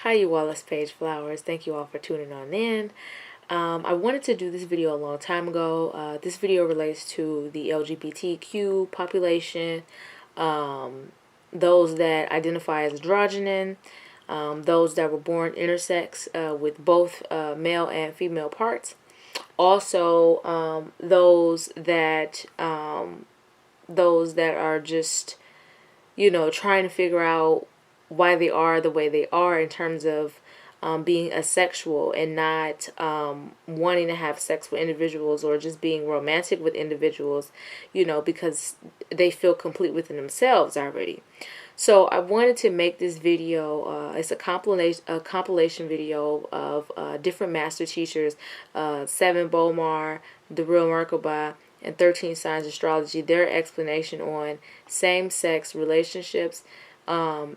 Hi, you all. It's Paige Flowers. Thank you all for tuning on in. I wanted to do this video a long time ago. This video relates to the LGBTQ population, those that identify as androgynon, those that were born intersex with both male and female parts. Also, those that are just, trying to figure out why they are the way they are in terms of being asexual and not wanting to have sex with individuals or just being romantic with individuals, because they feel complete within themselves already. So I wanted to make this video. It's a compilation video of different master teachers, Seven Bomar, The Real Merkaba, and 13 Signs Astrology. Their explanation on same-sex relationships,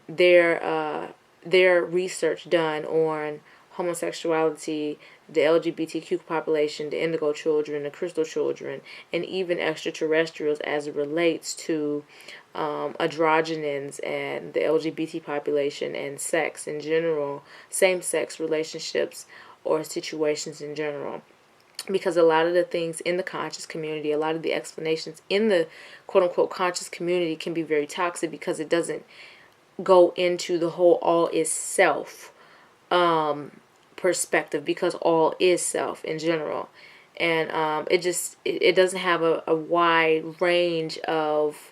their research done on homosexuality, the LGBTQ population, the indigo children, the crystal children, and even extraterrestrials as it relates to androgynons and the LGBT population and sex in general, same-sex relationships or situations in general. Because a lot of the things in the conscious community, a lot of the explanations in the quote-unquote conscious community can be very toxic because it doesn't go into the whole all is self perspective, because all is self in general. And it doesn't have a wide range of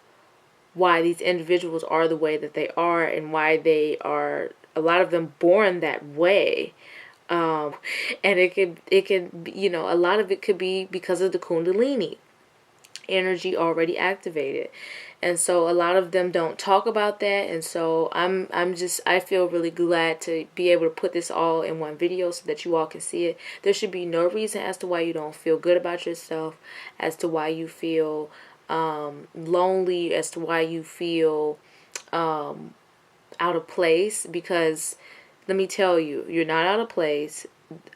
why these individuals are the way that they are and why they are, a lot of them, born that way. And it could, a lot of it could be because of the Kundalini energy already activated. And so a lot of them don't talk about that. And so I feel really glad to be able to put this all in one video so that you all can see it. There should be no reason as to why you don't feel good about yourself, as to why you feel lonely, as to why you feel out of place, because let me tell you, you're not out of place.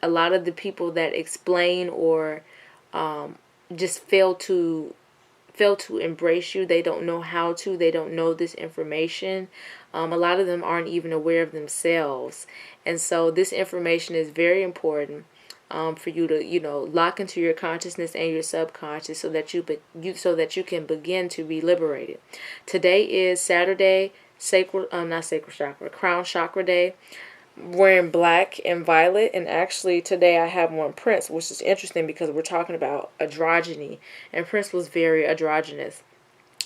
A lot of the people that explain or just fail to embrace you, they don't know how to, they don't know this information. A lot of them aren't even aware of themselves. And so this information is very important for you to, lock into your consciousness and your subconscious so that you can begin to be liberated. Today is Saturday, Crown Chakra Day. Wearing black and violet, and actually today I have on Prince, which is interesting because we're talking about androgyny, and Prince was very androgynous.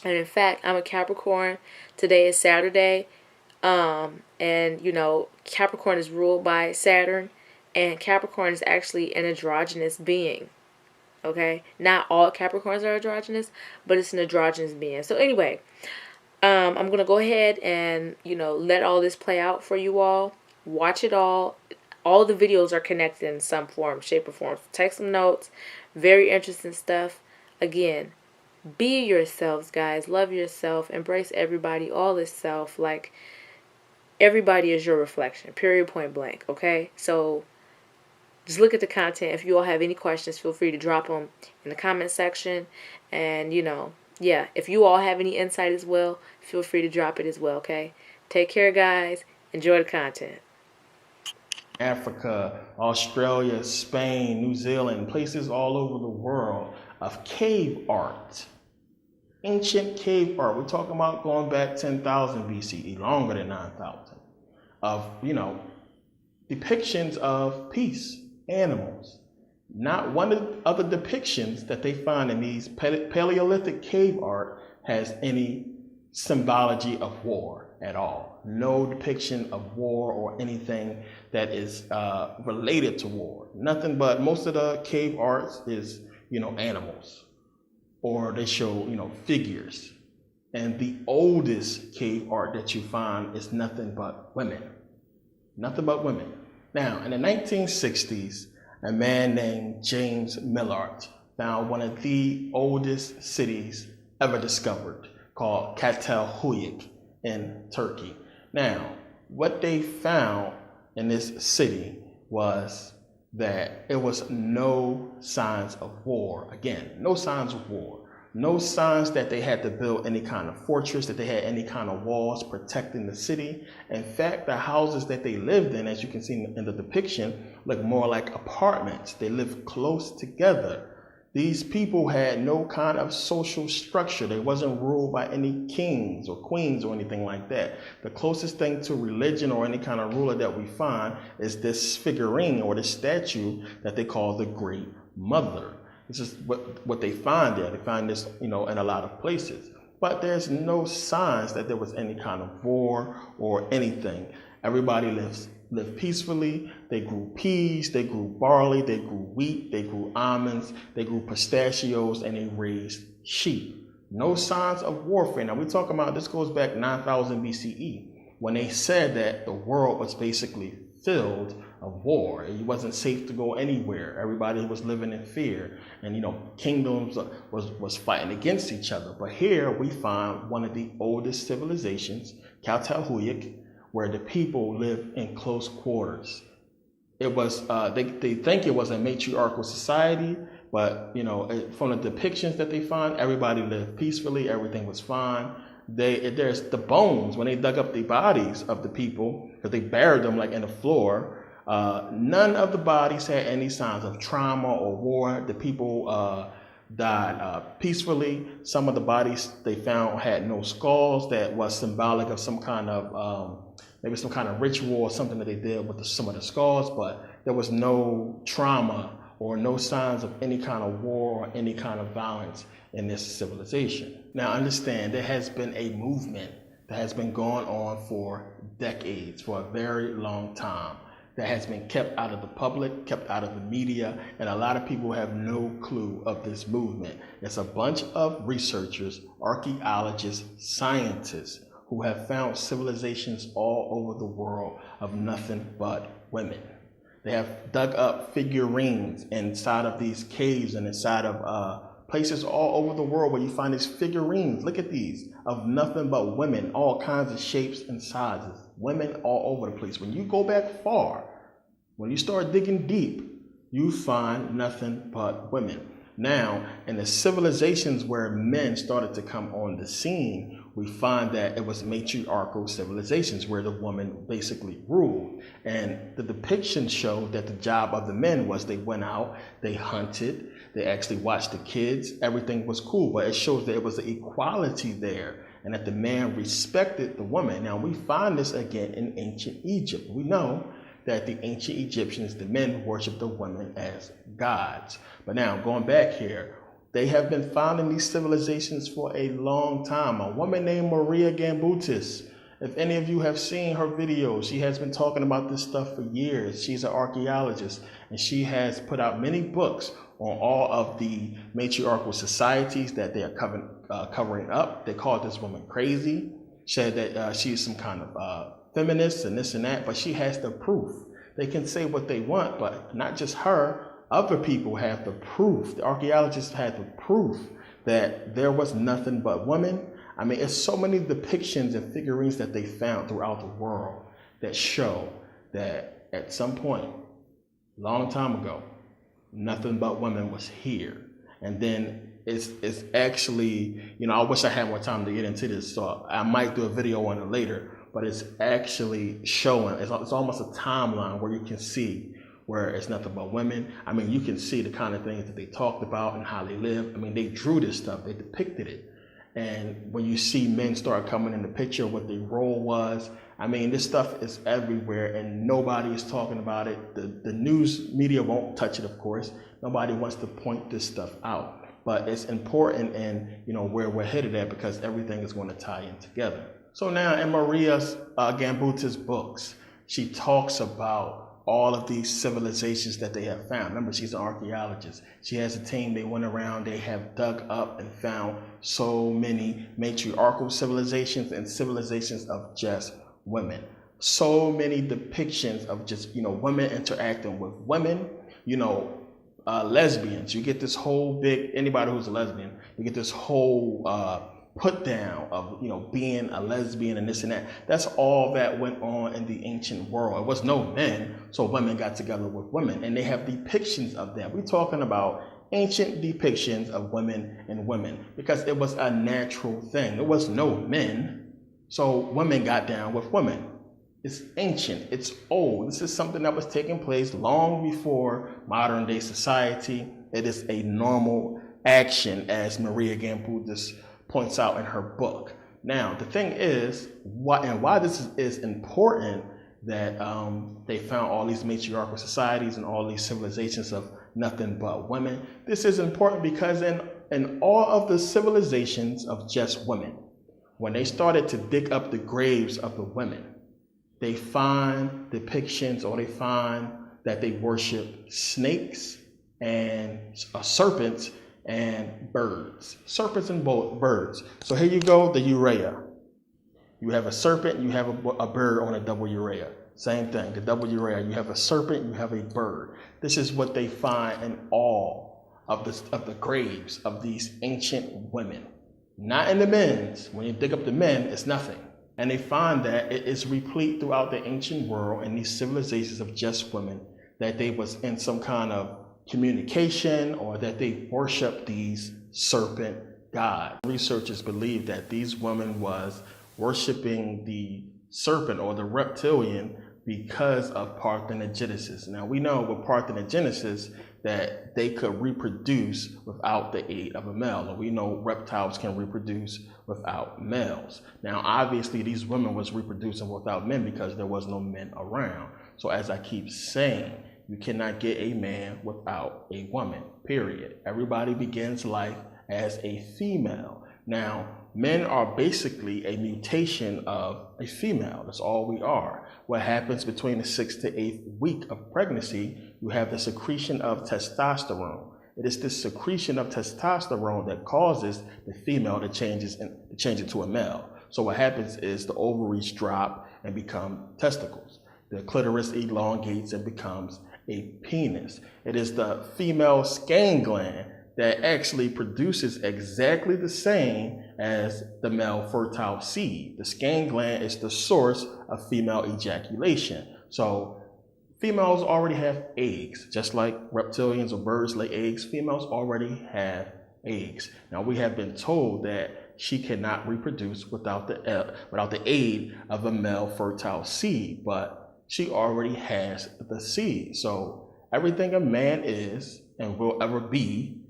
And in fact, I'm a Capricorn. Today is Saturday, and Capricorn is ruled by Saturn, and Capricorn is actually an androgynous being. Okay, not all Capricorns are androgynous, but it's an androgynous being. So anyway, I'm gonna go ahead and let all this play out for you all. Watch it all. All the videos are connected in some form, shape, or form. Take some notes. Very interesting stuff. Again, be yourselves, guys. Love yourself. Embrace everybody. All is self. Like, everybody is your reflection. Period, point blank. Okay? So, just look at the content. If you all have any questions, feel free to drop them in the comment section. And, if you all have any insight as well, feel free to drop it as well, okay? Take care, guys. Enjoy the content. Africa, Australia, Spain, New Zealand, places all over the world of cave art. Ancient cave art. We're talking about going back 10,000 BCE, longer than 9,000. Of, depictions of peace, animals. Not one of the depictions that they find in these Paleolithic cave art has any symbology of war at all. No depiction of war or anything that is related to war. Nothing but most of the cave arts is, animals, or they show, figures. And the oldest cave art that you find is nothing but women. Nothing but women. Now, in the 1960s, a man named James Millard found one of the oldest cities ever discovered, called Çatalhöyük in Turkey. Now, what they found in this city was that there was no signs of war. Again, no signs of war. No signs that they had to build any kind of fortress, that they had any kind of walls protecting the city. In fact, the houses that they lived in, as you can see in the depiction, look more like apartments. They lived close together. These people had no kind of social structure. They wasn't ruled by any kings or queens or anything like that. The closest thing to religion or any kind of ruler that we find is this figurine or this statue that they call the Great Mother. This is what they find there. They find this, in a lot of places. But there's no signs that there was any kind of war or anything. Everybody lived peacefully. They grew peas, they grew barley, they grew wheat, they grew almonds, they grew pistachios, and they raised sheep. No signs of warfare. Now we're talking about, this goes back 9,000 BCE, when they said that the world was basically filled of war. It wasn't safe to go anywhere. Everybody was living in fear, and kingdoms was fighting against each other. But here we find one of the oldest civilizations, Caltahuyuk, where the people live in close quarters. It was they think it was a matriarchal society, but from the depictions that they find, everybody lived peacefully. Everything was fine. There's the bones when they dug up the bodies of the people, because they buried them like in the floor. None of the bodies had any signs of trauma or war. The people died peacefully. Some of the bodies they found had no skulls. That was symbolic of some kind of maybe some kind of ritual or something that they did with some of the skulls, but there was no trauma or no signs of any kind of war or any kind of violence in this civilization. Now understand, there has been a movement that has been going on for decades, for a very long time, that has been kept out of the public, kept out of the media, and a lot of people have no clue of this movement. It's a bunch of researchers, archaeologists, scientists, who have found civilizations all over the world of nothing but women. They have dug up figurines inside of these caves and inside of places all over the world where you find these figurines. Look at these, of nothing but women, all kinds of shapes and sizes. Women all over the place. When you go back far, when you start digging deep, you find nothing but women. Now, in the civilizations where men started to come on the scene, we find that it was matriarchal civilizations where the woman basically ruled. And the depictions show that the job of the men was they went out, they hunted, they actually watched the kids, everything was cool, but it shows that it was an equality there and that the man respected the woman. Now, we find this again in ancient Egypt. We know that the ancient Egyptians, the men worshiped the women as gods. But now, going back here, they have been founding these civilizations for a long time. A woman named Maria Gambutis, if any of you have seen her videos, she has been talking about this stuff for years. She's an archaeologist, and she has put out many books on all of the matriarchal societies that they are covering up. They called this woman crazy, said that she's some kind of feminist and this and that, but she has the proof. They can say what they want, but not just her, other people have the proof. The archaeologists had the proof that there was nothing but women. I mean, it's so many depictions and figurines that they found throughout the world that show that at some point, a long time ago, nothing but women was here. And then it's actually, I wish I had more time to get into this, so I might do a video on it later, but it's actually showing, it's almost a timeline where you can see where it's nothing but women. I mean, you can see the kind of things that they talked about and how they lived. I mean, they drew this stuff, they depicted it. And when you see men start coming in the picture, what their role was, I mean, this stuff is everywhere and nobody is talking about it. The news media won't touch it, of course. Nobody wants to point this stuff out. But it's important and, where we're headed at, because everything is going to tie in together. So now in Maria Gambutis' books, she talks about all of these civilizations that they have found. Remember, she's an archaeologist. She has a team. They went around, they have dug up and found so many matriarchal civilizations and civilizations of just women. So many depictions of just, women interacting with women, lesbians. You get this whole big, anybody who's a lesbian, you get this whole put down of being a lesbian and this and that. That's all that went on in the ancient world. It was no men, so women got together with women, and they have depictions of that. We're talking about ancient depictions of women and women, because it was a natural thing. There was no men, so women got down with women. It's ancient, it's old. This is something that was taking place long before modern day society. It is a normal action, as Maria Gamble just points out in her book. Now, the thing is, why this is important, that they found all these matriarchal societies and all these civilizations of nothing but women. This is important because in all of the civilizations of just women, when they started to dig up the graves of the women, they find depictions, or they find that they worship snakes and serpents and birds. Serpents and birds. So here you go, the urea. You have a serpent, you have a bird on a double urea. Same thing, the double urea. You have a serpent, you have a bird. This is what they find in all of the graves of these ancient women. Not in the men's. When you dig up the men, it's nothing. And they find that it is replete throughout the ancient world in these civilizations of just women, that they was in some kind of communication, or that they worship these serpent gods. Researchers believe that these women was worshiping the serpent or the reptilian because of parthenogenesis. Now we know with parthenogenesis that they could reproduce without the aid of a male, and we know reptiles can reproduce without males. Now obviously these women was reproducing without men because there was no men around. So as I keep saying, you cannot get a man without a woman, period. Everybody begins life as a female. Now, men are basically a mutation of a female. That's all we are. What happens between the 6th to 8th week of pregnancy, you have the secretion of testosterone. It is this secretion of testosterone that causes the female to change into a male. So what happens is the ovaries drop and become testicles. The clitoris elongates and becomes a penis. It is the female skin gland that actually produces exactly the same as the male fertile seed. The skin gland is the source of female ejaculation. So females already have eggs, just like reptilians or birds lay eggs. Females already have eggs. Now we have been told that she cannot reproduce without the aid of a male fertile seed, but she already has the seed. So everything a man is and will ever be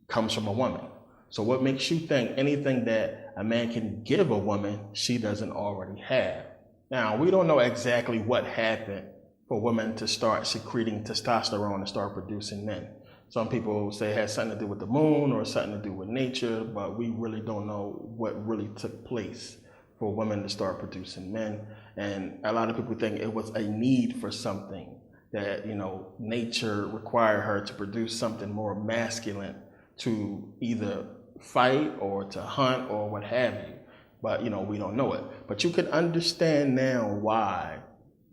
comes from a woman. So what makes you think anything that a man can give a woman, she doesn't already have? Now, we don't know exactly what happened for women to start secreting testosterone and start producing men. Some people say it has something to do with the moon or something to do with nature, but we really don't know what really took place for women to start producing men. And a lot of people think it was a need for something, that, nature required her to produce something more masculine to either fight or to hunt or what have you. But, we don't know it. But you can understand now why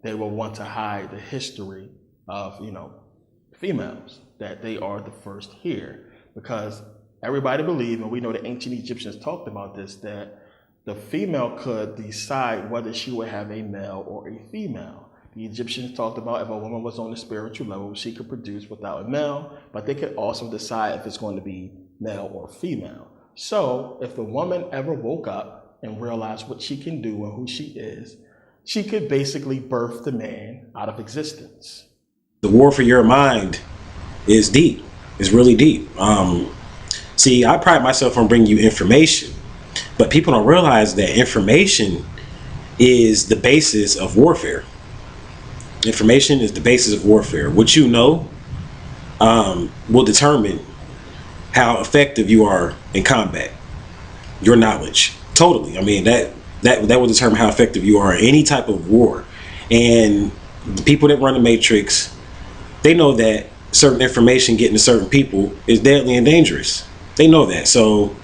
they will want to hide the history of, females, that they are the first here. Because everybody believed, and we know the ancient Egyptians talked about this, that the female could decide whether she would have a male or a female. The Egyptians talked about if a woman was on the spiritual level, she could produce without a male, but they could also decide if it's going to be male or female. So if the woman ever woke up and realized what she can do and who she is, she could basically birth the man out of existence. The war for your mind is deep. It's really deep. See, I pride myself on bringing you information, but people don't realize that information is the basis of warfare. Information is the basis of warfare. What you know will determine how effective you are in combat. Your knowledge, totally. I mean, that will determine how effective you are in any type of war. And the people that run the Matrix, they know that certain information getting to certain people is deadly and dangerous. They know that. So,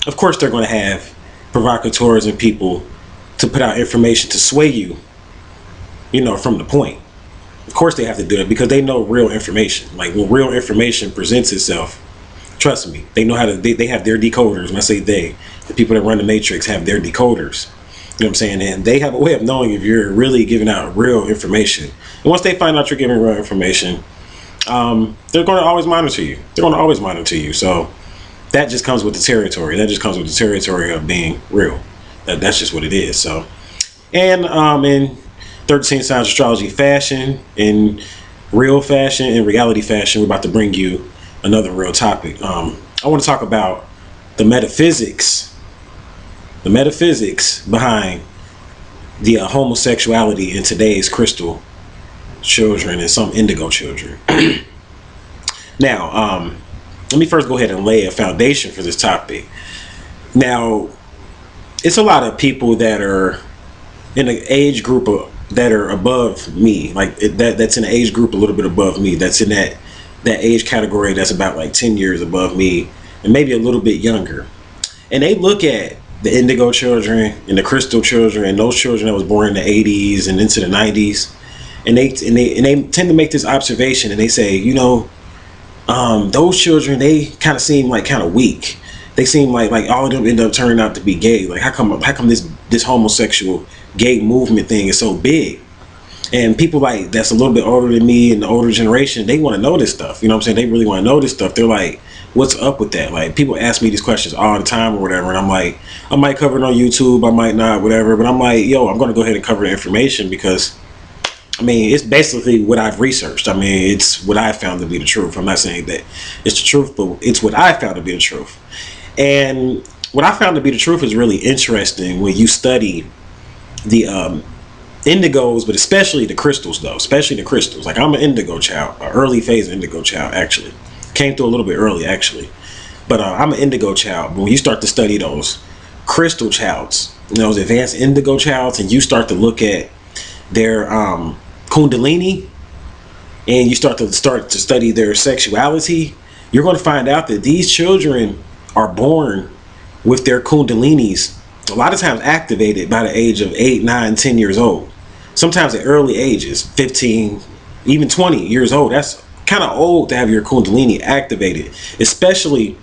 of course, they're going to have provocateurs and people to put out information to sway you, from the point. Of course they have to do it because they know real information. Like when real information presents itself, trust me, they know how to, they have their decoders. When I say they, the people that run the Matrix have their decoders. You know what I'm saying? And they have a way of knowing if you're really giving out real information. And once they find out you're giving real information, they're going to always monitor you. They're going to always monitor you. So that just comes with the territory. That just comes with the territory of being real. That's just what it is. So, and in 13 Signs Astrology fashion, in real fashion, in reality fashion, we're about to bring you another real topic. I want to talk about the metaphysics behind the homosexuality in today's crystal children and some indigo children. Now, let me first go ahead and lay a foundation for this topic. Now, it's a lot of people that are in an age group that are above me, like that's in an age group a little bit above me, that's in that age category that's about like 10 years above me and maybe a little bit younger. And they look at the indigo children and the crystal children and those children that was born in the 80s and into the 90s, and they tend to make this observation, and they say, you know, those children, they kind of seem like kind of weak. They seem like all of them end up turning out to be gay. Like how come this homosexual gay movement thing is so big? And people like that's a little bit older than me and the older generation, they want to know this stuff. You know what I'm saying? They really want to know this stuff. They're like, what's up with that? Like people ask me these questions all the time or whatever, and I'm like, I might cover it on YouTube, I might not, whatever. But I'm like, yo, I'm going to go ahead and cover the information because, I mean, it's basically what I've researched. I mean, it's what I found to be the truth. I'm not saying that it's the truth, but it's what I found to be the truth. And what I found to be the truth is really interesting when you study the indigos, but especially the crystals, though. Especially the crystals. Like, I'm an indigo child, an early phase indigo child, actually. Came through a little bit early, actually. But I'm an indigo child. But when you start to study those crystal childs, those advanced indigo childs, and you start to look at their kundalini, and you start to study their sexuality, you're going to find out that these children are born with their kundalinis a lot of times activated by the age of 8, 9, 10 years old. Sometimes at early ages, 15, even 20 years old. That's kind of old to have your kundalini activated, especially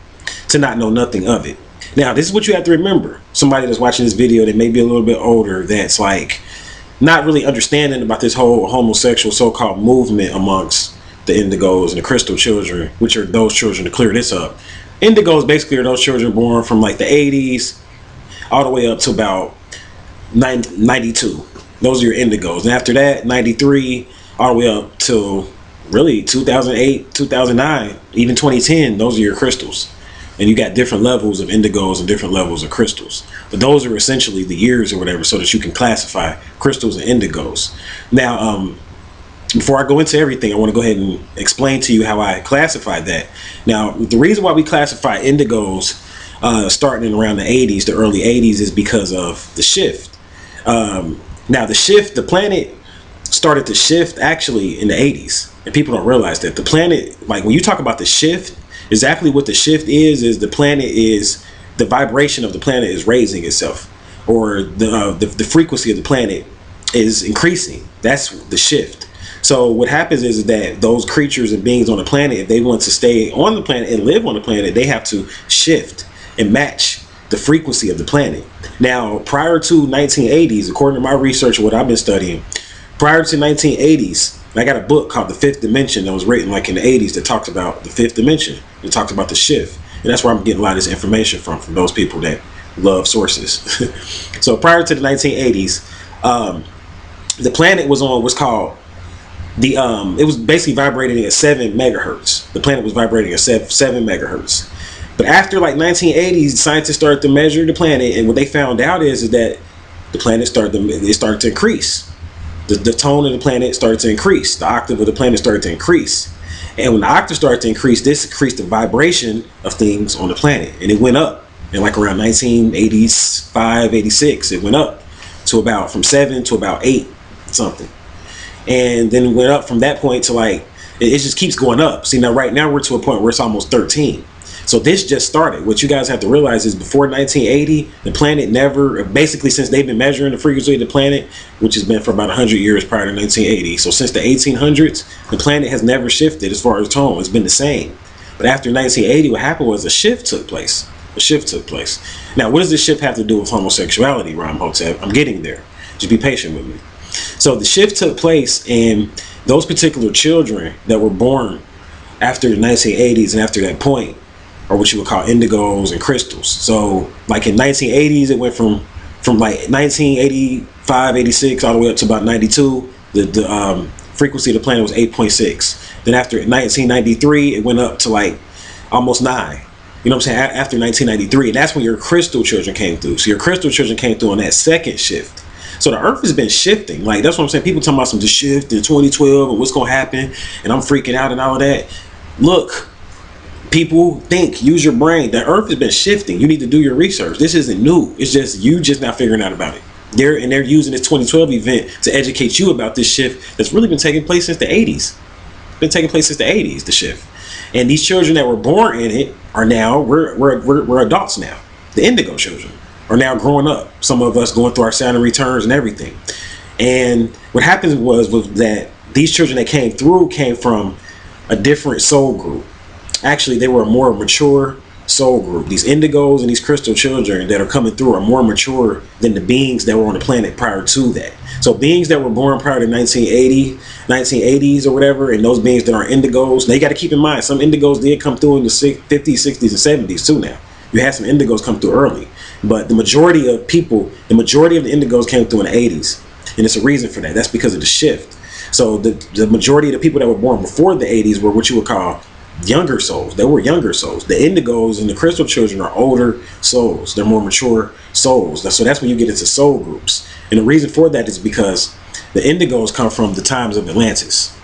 to not know nothing of it. Now, this is what you have to remember. Somebody that's watching this video that may be a little bit older, that's like not really understanding about this whole homosexual so-called movement amongst the indigos and the crystal children, which are those children, to clear this up. Indigos basically are those children born from like the 80s all the way up to about 92. Those are your indigos. And after that, 93 all the way up to really 2008, 2009, even 2010, those are your crystals. And you got different levels of indigos and different levels of crystals. But those are essentially the years or whatever, so that you can classify crystals and indigos. Now, before I go into everything, I want to go ahead and explain to you how I classify that. Now, the reason why we classify indigos starting in around the 80s, the early 80s, is because of the shift. Now, the planet started to shift actually in the 80s. And people don't realize that. The planet, like when you talk about the shift, exactly what the shift is the planet is, the vibration of the planet is raising itself, or the frequency of the planet is increasing. That's the shift. So what happens is that those creatures and beings on the planet, if they want to stay on the planet and live on the planet, they have to shift and match the frequency of the planet. Now, prior to 1980s, according to my research, what I've been studying, prior to 1980s, I got a book called The Fifth Dimension that was written like in the 80s that talks about the fifth dimension. It talks about the shift. And that's where I'm getting a lot of this information from those people that love sources. So prior to the 1980s, the planet was on what's called it was basically vibrating at 7 megahertz. The planet was vibrating at 7 megahertz. But after like 1980s, scientists started to measure the planet, and what they found out is that the planet started to increase. The tone of the planet started to increase. The octave of the planet started to increase. And when the octave started to increase, this increased the vibration of things on the planet. And it went up. And like around 1985, 86, it went up to about from 7 to about 8 something. And then it went up from that point to like, it just keeps going up. See, now right now we're to a point where it's almost 13. So this just started. What you guys have to realize is before 1980, the planet never, basically since they've been measuring the frequency of the planet, which has been for about 100 years prior to 1980. So since the 1800s, the planet has never shifted as far as tone. It's been the same. But after 1980, what happened was a shift took place. A shift took place. Now, what does this shift have to do with homosexuality, Ram Hotep? I'm getting there. Just be patient with me. So the shift took place, and those particular children that were born after the 1980s and after that point are what you would call indigos and crystals. So like in 1980s, it went from like 1985, 86 all the way up to about 92. The frequency of the planet was 8.6. Then after 1993, it went up to like almost 9. You know what I'm saying? After 1993, and that's when your crystal children came through. So your crystal children came through on that second shift. So the earth has been shifting. Like, that's what I'm saying. People talking about some shift in 2012 and what's going to happen, and I'm freaking out and all of that. Look, people, think, use your brain. The earth has been shifting. You need to do your research. This isn't new. It's just you just not figuring out about it. They're using this 2012 event to educate you about this shift that's really been taking place since the 80s. Been taking place since the 80s, the shift. And these children that were born in it are now, we're adults now. The indigo children are now growing up. Some of us going through our Saturn returns and everything. And what happened was that these children that came through came from a different soul group. Actually, they were a more mature soul group. These indigos and these crystal children that are coming through are more mature than the beings that were on the planet prior to that. So beings that were born prior to 1980s or whatever, and those beings that are indigos, now you got to keep in mind, some indigos did come through in the 50s, 60s, and 70s too now. You had some indigos come through early. But the majority of the majority of the indigos came through in the 80s. And it's a reason for that. That's because of the shift. So the majority of the people that were born before the 80s were what you would call younger souls. They were younger souls. The indigos and the crystal children are older souls. They're more mature souls. So that's when you get into soul groups. And the reason for that is because the indigos come from the times of Atlantis.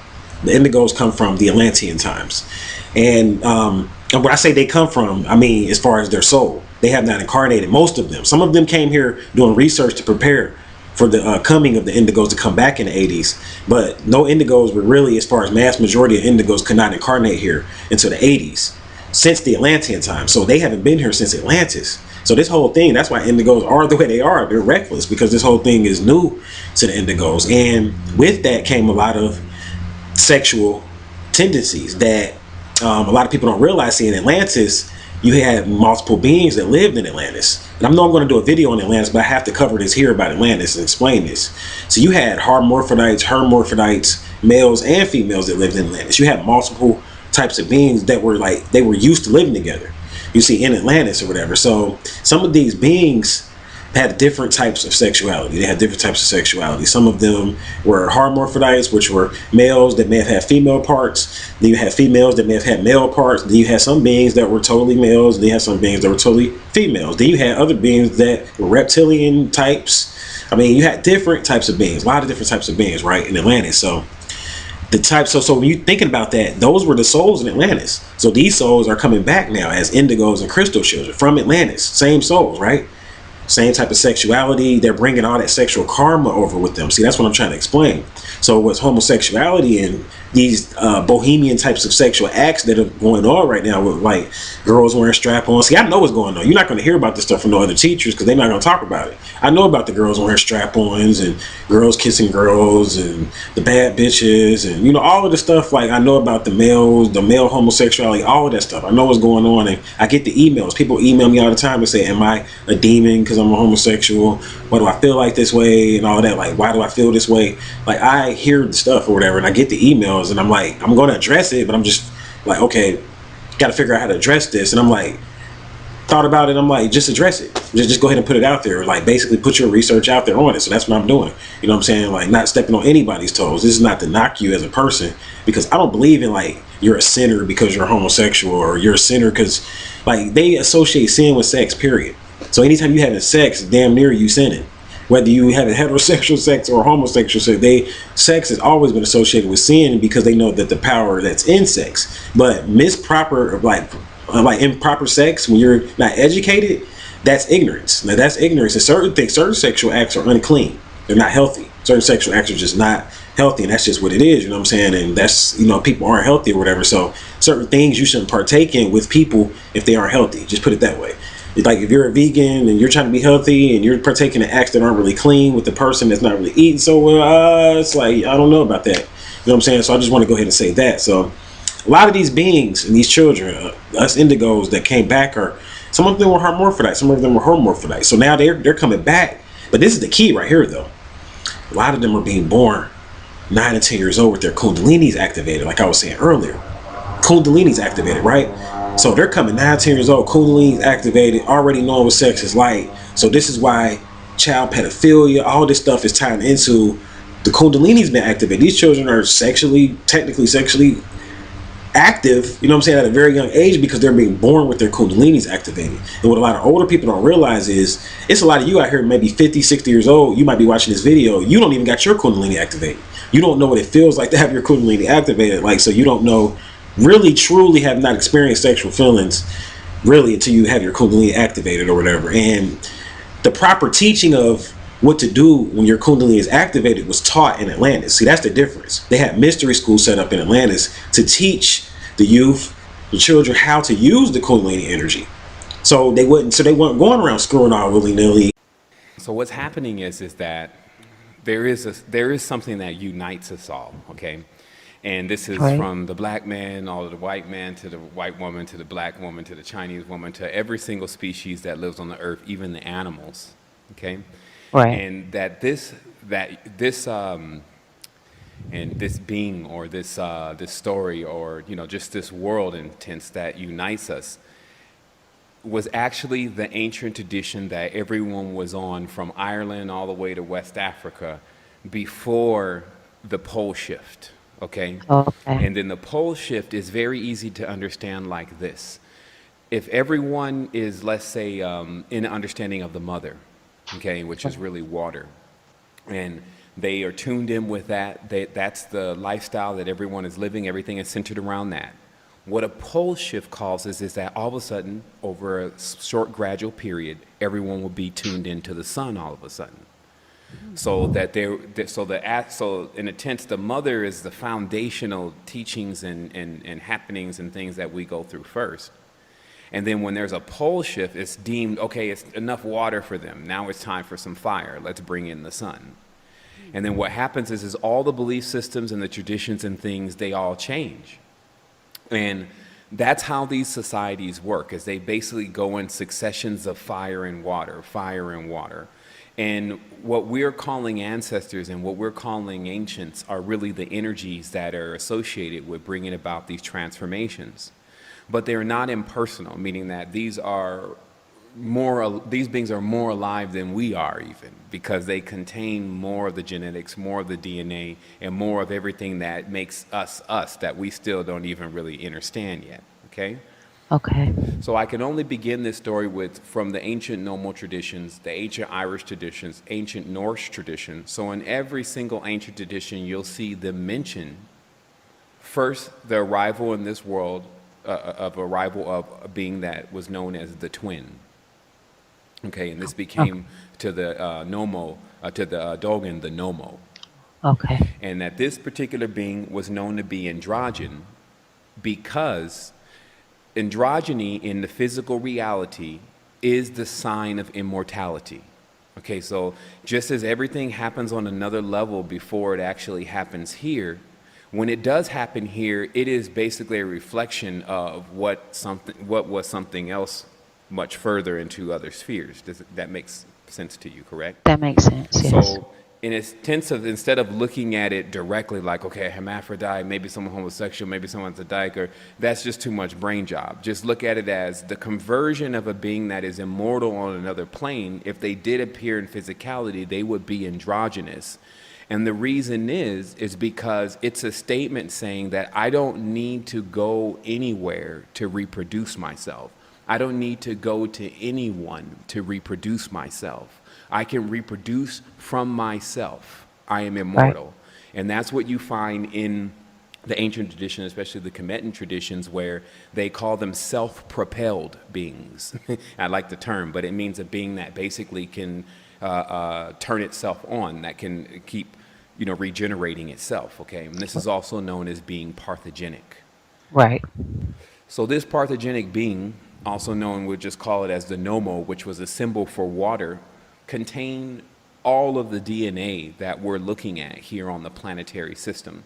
The indigos come from the Atlantean times. And when I say they come from, I mean as far as their soul. They have not incarnated, most of them. Some of them came here doing research to prepare for the coming of the indigos to come back in the 80s. But no indigos were really, as far as mass majority of indigos, could not incarnate here until the 80s, since the Atlantean time. So they haven't been here since Atlantis. So this whole thing, that's why indigos are the way they are. They're reckless because this whole thing is new to the indigos. And with that came a lot of sexual tendencies that a lot of people don't realize. See, in Atlantis, you had multiple beings that lived in Atlantis. And I know I'm going to do a video on Atlantis, but I have to cover this here about Atlantis and explain this. So you had hermaphrodites, males and females that lived in Atlantis. You had multiple types of beings that were like, they were used to living together, you see, in Atlantis or whatever. So some of these beings had different types of sexuality. They had different types of sexuality. Some of them were hermaphrodites, which were males that may have had female parts. Then you had females that may have had male parts. Then you had some beings that were totally males. Then you had some beings that were totally females. Then you had other beings that were reptilian types. I mean, you had different types of beings, a lot of different types of beings, right, in Atlantis. So the type, so when you're thinking about that, those were the souls in Atlantis. So these souls are coming back now as indigos and crystal children from Atlantis. Same souls, right? Same type of sexuality. They're bringing all that sexual karma over with them. See, that's what I'm trying to explain. So what's homosexuality and these bohemian types of sexual acts that are going on right now with like girls wearing strap-ons. See, I know what's going on. You're not going to hear about this stuff from no other teachers because they're not going to talk about it. I know about the girls wearing strap-ons and girls kissing girls and the bad bitches and, you know, all of the stuff. Like, I know about the males, the male homosexuality, all of that stuff. I know what's going on, and I get the emails. People email me all the time and say, am I a demon because I'm a homosexual? Why do I feel like this way and all that? Like, why do I feel this way? Like, I hear the stuff or whatever, and I get the emails, and I'm like, I'm going to address it, but I'm just like, okay, got to figure out how to address this. And I'm like, thought about it. I'm like, just address it. Just go ahead and put it out there. Like, basically put your research out there on it. So that's what I'm doing. You know what I'm saying? Like, not stepping on anybody's toes. This is not to knock you as a person, because I don't believe in like you're a sinner because you're homosexual, or you're a sinner because like they associate sin with sex, period. So anytime you having sex, damn near you sinning. Whether you have a heterosexual sex or homosexual sex, sex has always been associated with sin because they know that the power that's in sex. But like improper sex, when you're not educated, that's ignorance. Now that's ignorance. And certain things, certain sexual acts are unclean. They're not healthy. Certain sexual acts are just not healthy, and that's just what it is. You know what I'm saying? And that's, you know, people aren't healthy or whatever. So certain things you shouldn't partake in with people if they aren't healthy. Just put it that way. Like, if you're a vegan and you're trying to be healthy and you're partaking in acts that aren't really clean with the person that's not really eating so well, it's like, I don't know about that. You know what I'm saying? So I just want to go ahead and say that. So a lot of these beings and these children, us indigos that came back, some of them were hermaphrodites, some of them were hermaphrodites. So now they're coming back. But this is the key right here, though. A lot of them are being born 9 and 10 years old with their kundalinis activated, like I was saying earlier. Kundalini's activated, right? So they're coming 9, 10 years old, Kundalini's activated, already knowing what sex is like. So this is why child pedophilia, all this stuff is tied into the Kundalini's been activated. These children are technically sexually active, you know what I'm saying, at a very young age, because they're being born with their Kundalinis activated. And what a lot of older people don't realize is, it's a lot of you out here, maybe 50, 60 years old, you might be watching this video, you don't even got your Kundalini activated. You don't know what it feels like to have your Kundalini activated, like, so you don't know, really, truly have not experienced sexual feelings, really, until you have your Kundalini activated or whatever. And the proper teaching of what to do when your Kundalini is activated was taught in Atlantis. See, that's the difference. They had mystery schools set up in Atlantis to teach the youth, the children, how to use the Kundalini energy. So they weren't going around screwing all willy-nilly. So what's happening is that there is something that unites us all, okay? And this is from the black man, all of the white man, to the white woman, to the black woman, to the Chinese woman, to every single species that lives on the earth, even the animals, okay? Right. And that this being, or this story, or, you know, just this world intense that unites us, was actually the ancient tradition that everyone was on, from Ireland all the way to West Africa, before the pole shift, okay? Okay. And then the pole shift is very easy to understand like this. If everyone is, let's say, in understanding of the mother, okay, which is really water, and they are tuned in with that, that's the lifestyle that everyone is living, everything is centered around that. What a pole shift causes is that all of a sudden, over a short gradual period, everyone will be tuned into the sun all of a sudden. So in a sense, the mother is the foundational teachings and happenings and things that we go through first. And then when there's a pole shift, it's deemed, okay, it's enough water for them. Now it's time for some fire. Let's bring in the sun. And then what happens is all the belief systems and the traditions and things, they all change. And that's how these societies work, is they basically go in successions of fire and water, fire and water. And what we're calling ancestors and what we're calling ancients are really the energies that are associated with bringing about these transformations. But they're not impersonal, meaning that these beings are more alive than we are, even, because they contain more of the genetics, more of the DNA, and more of everything that makes us us, that we still don't even really understand yet, okay? Okay. So I can only begin this story from the ancient Nomal traditions, the ancient Irish traditions, ancient Norse tradition. So in every single ancient tradition, you'll see them mention first the arrival in this world, of a being that was known as the twin. Okay, and this became to the Dogon, the Nomo. Okay. And that this particular being was known to be androgen, because androgyny in the physical reality is the sign of immortality. Okay, so just as everything happens on another level before it actually happens here, when it does happen here, it is basically a reflection of what was something else much further into other spheres. That makes sense to you, correct? That makes sense, yes. So in a sense of, instead of looking at it directly like, okay, hermaphrodite, maybe someone homosexual, maybe someone's a dyke, that's just too much brain job. Just look at it as the conversion of a being that is immortal on another plane. If they did appear in physicality, they would be androgynous. And the reason is because it's a statement saying that I don't need to go anywhere to reproduce myself. I don't need to go to anyone to reproduce myself. I can reproduce from myself. I am immortal. Right. And that's what you find in the ancient tradition, especially the Kemetan traditions, where they call them self-propelled beings. I like the term, but it means a being that basically can turn itself on, that can keep, regenerating itself, okay? And this is also known as being parthogenic. Right. So this parthogenic being, also known, we'll just call it as the Nomo, which was a symbol for water, contained all of the DNA that we're looking at here on the planetary system.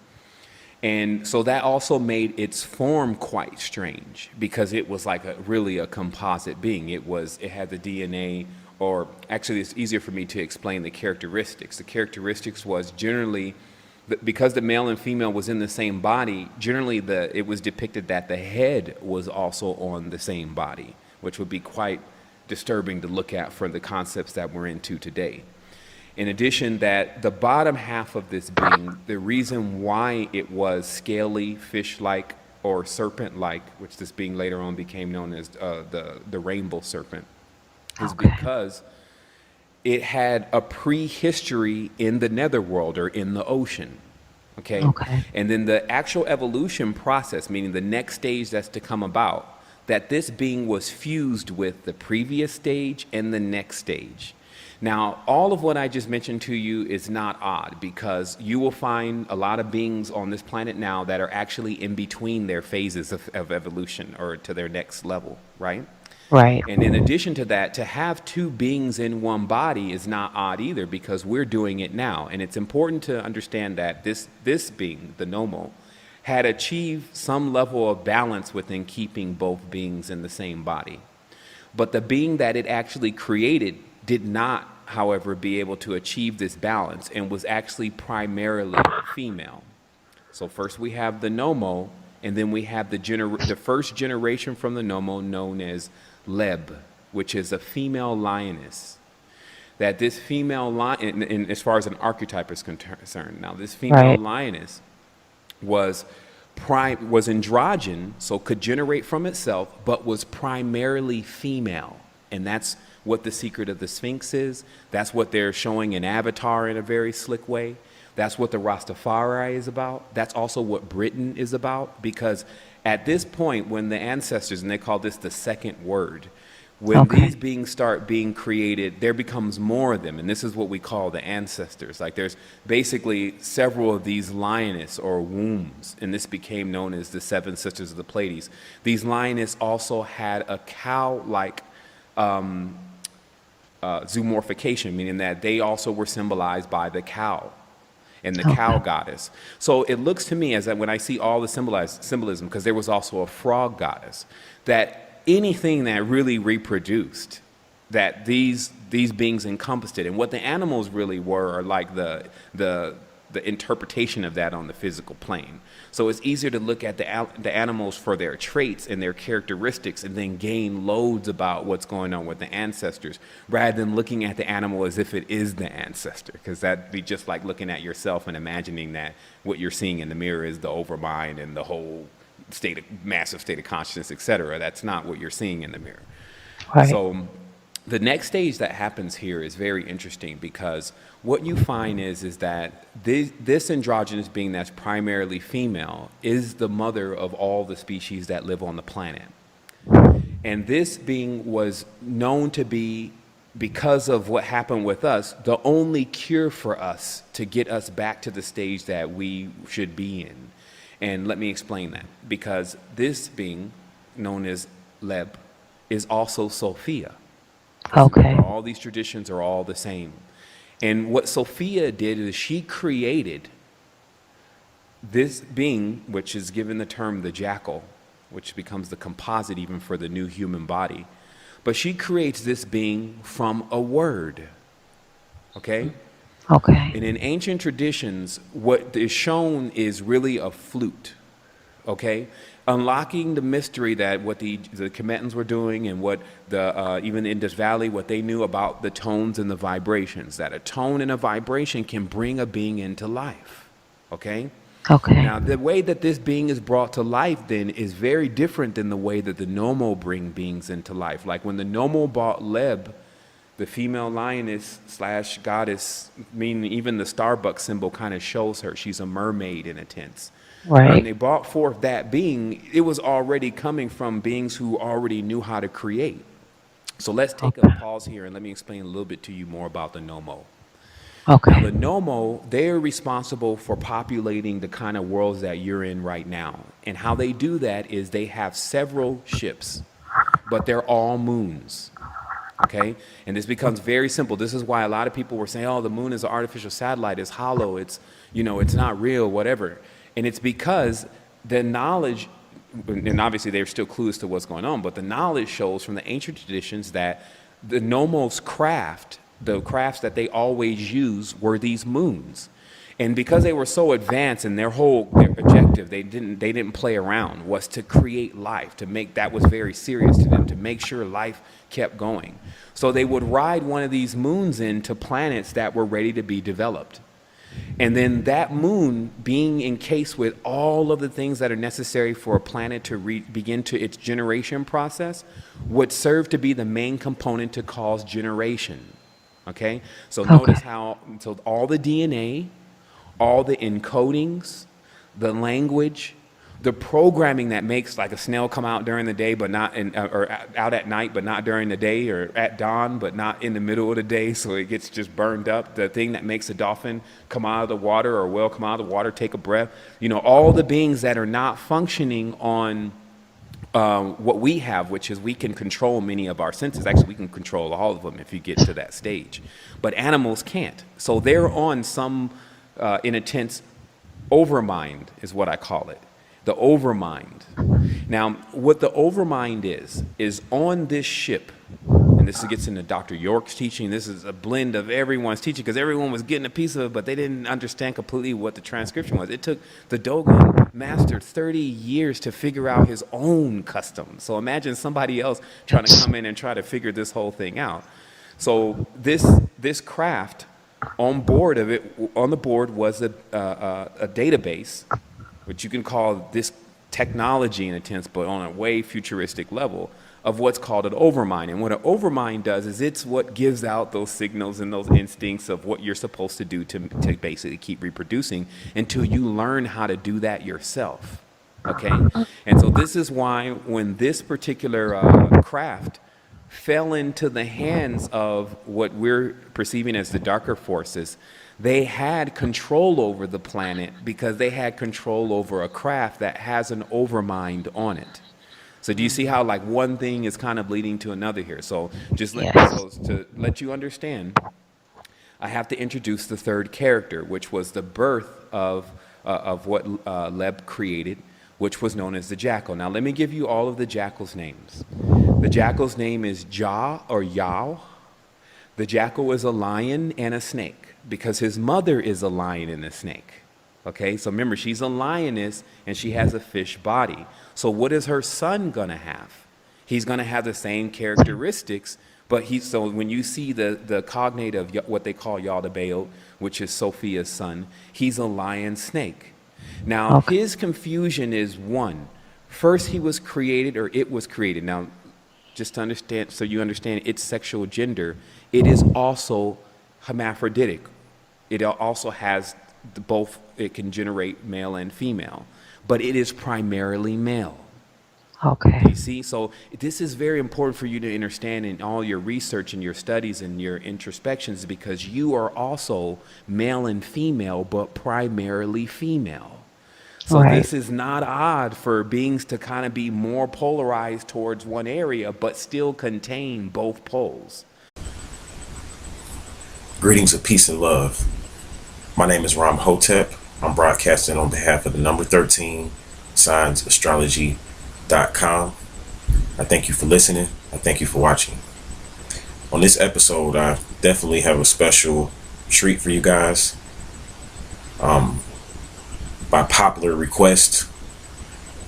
And so that also made its form quite strange, because it was like really a composite being. It had the DNA, or actually it's easier for me to explain the characteristics. The characteristics was generally because the male and female was in the same body, generally it was depicted that the head was also on the same body, which would be quite disturbing to look at for the concepts that we're into today. In addition, that the bottom half of this being, the reason why it was scaly, fish-like, or serpent-like, which this being later on became known as the rainbow serpent, is because it had a prehistory in the netherworld or in the ocean. Okay? And then the actual evolution process, meaning the next stage that's to come about, that this being was fused with the previous stage and the next stage. Now, all of what I just mentioned to you is not odd, because you will find a lot of beings on this planet now that are actually in between their phases of evolution or to their next level, right? Right. And in addition to that, to have two beings in one body is not odd either, because we're doing it now. And it's important to understand that this being, the Nomo, had achieved some level of balance within keeping both beings in the same body. But the being that it actually created did not, however, be able to achieve this balance and was actually primarily female. So first we have the Nomo, and then we have the first generation from the Nomo known as Leb, which is a female lioness. That this female lion, and as far as an archetype is concerned, now this female lioness was androgyne, so could generate from itself, but was primarily female. And that's what the secret of the Sphinx is. That's what they're showing in Avatar in a very slick way. That's what the Rastafari is about. That's also what Britain is about, because at this point, when the ancestors, and they call this the second word, when these beings start being created, there becomes more of them, and this is what we call the ancestors. Like there's basically several of these lioness or wombs, and this became known as the seven sisters of the Pleiades. These lioness also had a cow-like zoomorphication, meaning that they also were symbolized by the cow and the cow goddess. So it looks to me as that when I see all the symbolism, because there was also a frog goddess, that anything that really reproduced, that these beings encompassed it. And what the animals really were are like the interpretation of that on the physical plane. So it's easier to look at the animals for their traits and their characteristics and then gain loads about what's going on with the ancestors, rather than looking at the animal as if it is the ancestor, because that'd be just like looking at yourself and imagining that what you're seeing in the mirror is the overmind and the whole massive state of consciousness, etc. That's not what you're seeing in the mirror. Right. So the next stage that happens here is very interesting, because what you find is that this androgynous being that's primarily female is the mother of all the species that live on the planet. And this being was known to be, because of what happened with us, the only cure for us to get us back to the stage that we should be in. And let me explain that, because this being known as Leb is also Sophia. All these traditions are all the same. And what Sophia did is she created this being, which is given the term the jackal, which becomes the composite even for the new human body. But she creates this being from a word. Okay? And in ancient traditions, what is shown is really a flute. Okay? Unlocking the mystery that what the Kemetans were doing, and what even the Indus Valley, what they knew about the tones and the vibrations, that a tone and a vibration can bring a being into life. Okay? Now, the way that this being is brought to life then is very different than the way that the Nomo bring beings into life. Like when the Nomo brought Leb, the female lioness / goddess, meaning even the Starbucks symbol kind of shows her. She's a mermaid in a sense. When they brought forth that being, it was already coming from beings who already knew how to create. So let's take a pause here and let me explain a little bit to you more about the Nomo. Now, the Nomo, they're responsible for populating the kind of worlds that you're in right now. And how they do that is they have several ships, but they're all moons. Okay? And this becomes very simple. This is why a lot of people were saying, oh, the moon is an artificial satellite, it's hollow, it's not real, whatever. And it's because the knowledge, and obviously they're still clueless to what's going on, but the knowledge shows from the ancient traditions that the Nomos craft, the crafts that they always use, were these moons. And because they were so advanced and their objective, they didn't play around, was to create life, to make, that was very serious to them, to make sure life kept going. So they would ride one of these moons into planets that were ready to be developed. And then that moon being encased with all of the things that are necessary for a planet to begin to its generation process would serve to be the main component to cause generation. Okay? So notice how, so all the DNA, all the encodings, the language, the programming that makes like a snail come out during the day, but not in, or out at night, but not during the day, or at dawn, but not in the middle of the day, so it gets just burned up. The thing that makes a dolphin come out of the water, or a whale come out of the water, take a breath. You know, all the beings that are not functioning on what we have, which is we can control many of our senses. Actually, we can control all of them if you get to that stage. But animals can't. So they're on some, in a sense, overmind is what I call it. The overmind. Now, what the overmind is on this ship, and this gets into Dr. York's teaching. This is a blend of everyone's teaching, because everyone was getting a piece of it, but they didn't understand completely what the transcription was. It took the Dogon master 30 years to figure out his own custom. So imagine somebody else trying to come in and try to figure this whole thing out. So this craft, on board of it, on the board was a database, which you can call this technology in a sense, but on a way futuristic level, of what's called an overmind. And what an overmind does is it's what gives out those signals and those instincts of what you're supposed to do to basically keep reproducing until you learn how to do that yourself. Okay? And so this is why when this particular craft fell into the hands of what we're perceiving as the darker forces, they had control over the planet because they had control over a craft that has an overmind on it. So do you see how like one thing is kind of leading to another here? So just to let you understand, I have to introduce the third character, which was the birth of what Leb created, which was known as the jackal. Now let me give you all of the jackal's names. The jackal's name is Ja or Yao. The jackal is a lion and a snake, because his mother is a lion and a snake. Okay, so remember, she's a lioness and she has a fish body. So what is her son gonna have? He's gonna have the same characteristics, but so when you see the cognate of what they call Yaldabaoth, which is Sophia's son, he's a lion snake. Now, his confusion is one. First, he was created, or it was created. Now, just to understand, so you understand its sexual gender, it is also hermaphroditic. It also has both, it can generate male and female, but it is primarily male. Okay. You see, so this is very important for you to understand in all your research and your studies and your introspections, because you are also male and female, but primarily female. So this is not odd for beings to kind of be more polarized towards one area, but still contain both poles. Greetings of peace and love. My name is Ram Hotep. I'm broadcasting on behalf of the number 13, SignsAstrology.com. I thank you for listening. I thank you for watching. On this episode, I definitely have a special treat for you guys. By popular request,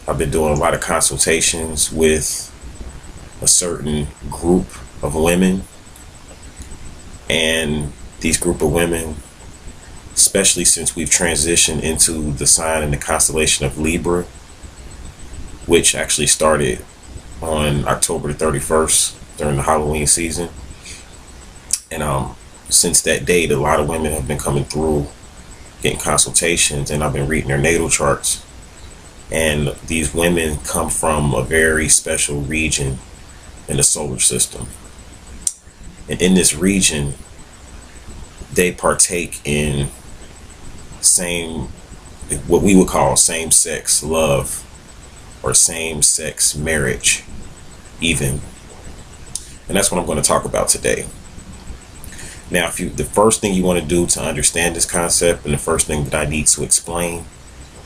I've been doing a lot of consultations with a certain group of women, and these group of women, especially since we've transitioned into the sign and the constellation of Libra, which actually started on October the 31st during the Halloween season. And since that date, a lot of women have been coming through getting consultations, and I've been reading their natal charts. And these women come from a very special region in the solar system. And in this region, they partake in what we would call same-sex love or same-sex marriage even. And that's what I'm going to talk about today. Now, the first thing you want to do to understand this concept, and the first thing that I need to explain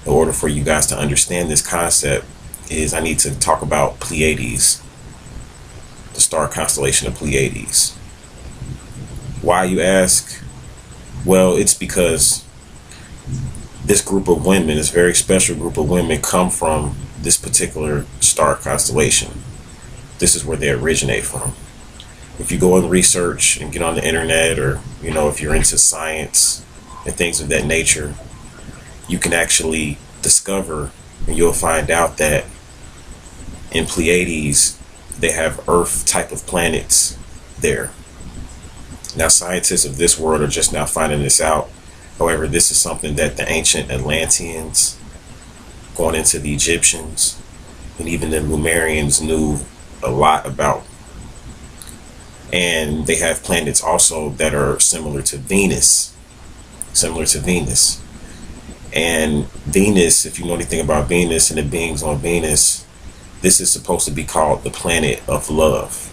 in order for you guys to understand this concept, is I need to talk about Pleiades, the star constellation of Pleiades. Why, you ask? Well, it's because this group of women, this very special group of women, come from this particular star constellation. This is where they originate from. If you go and research and get on the internet, or, you know, if you're into science and things of that nature, you can actually discover, and you'll find out that in Pleiades, they have Earth type of planets there. Now, scientists of this world are just now finding this out. However, this is something that the ancient Atlanteans, going into the Egyptians, and even the Lemurians knew a lot about. And they have planets also that are similar to Venus. And Venus, if you know anything about Venus and the beings on Venus, this is supposed to be called the planet of love,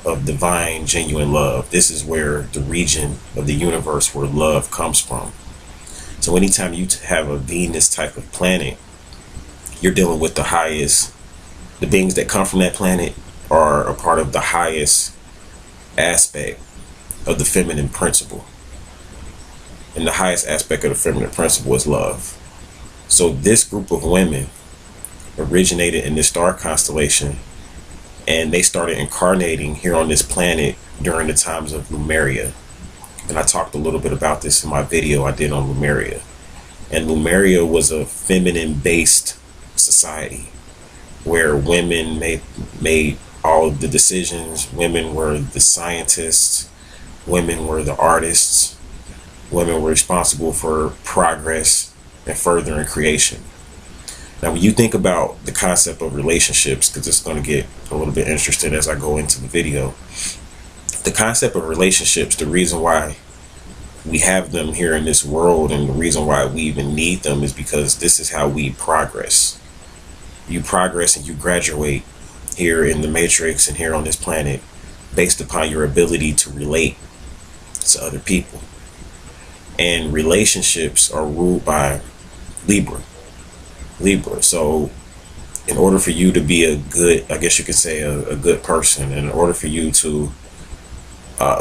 of divine, genuine love. This is where the region of the universe where love comes from. So anytime you have a Venus type of planet, you're dealing with the highest. The beings that come from that planet are a part of the highest aspect of the feminine principle. And the highest aspect of the feminine principle is love. So this group of women originated in this star constellation, and they started incarnating here on this planet during the times of Lemuria. And I talked a little bit about this in my video I did on Lemuria. And Lemuria was a feminine-based society where women made all of the decisions. Women were the scientists. Women were the artists. Women were responsible for progress and furthering creation. Now, when you think about the concept of relationships, because it's going to get a little bit interesting as I go into the video, the concept of relationships, the reason why we have them here in this world and the reason why we even need them is because this is how we progress. You progress and you graduate here in the matrix and here on this planet based upon your ability to relate to other people. And relationships are ruled by Libra. So in order for you to be a good, I guess you could say a good person, and in order for you to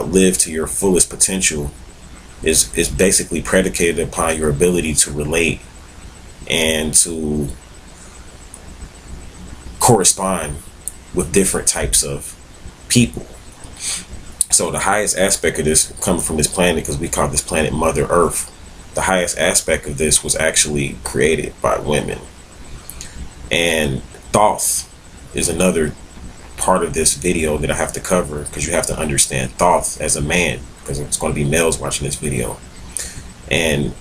live to your fullest potential is basically predicated upon your ability to relate and to correspond with different types of people. So the highest aspect of this coming from this planet, because we call this planet Mother Earth, the highest aspect of this was actually created by women. And Thoth is another part of this video that I have to cover, because you have to understand Thoth as a man, because it's going to be males watching this video. And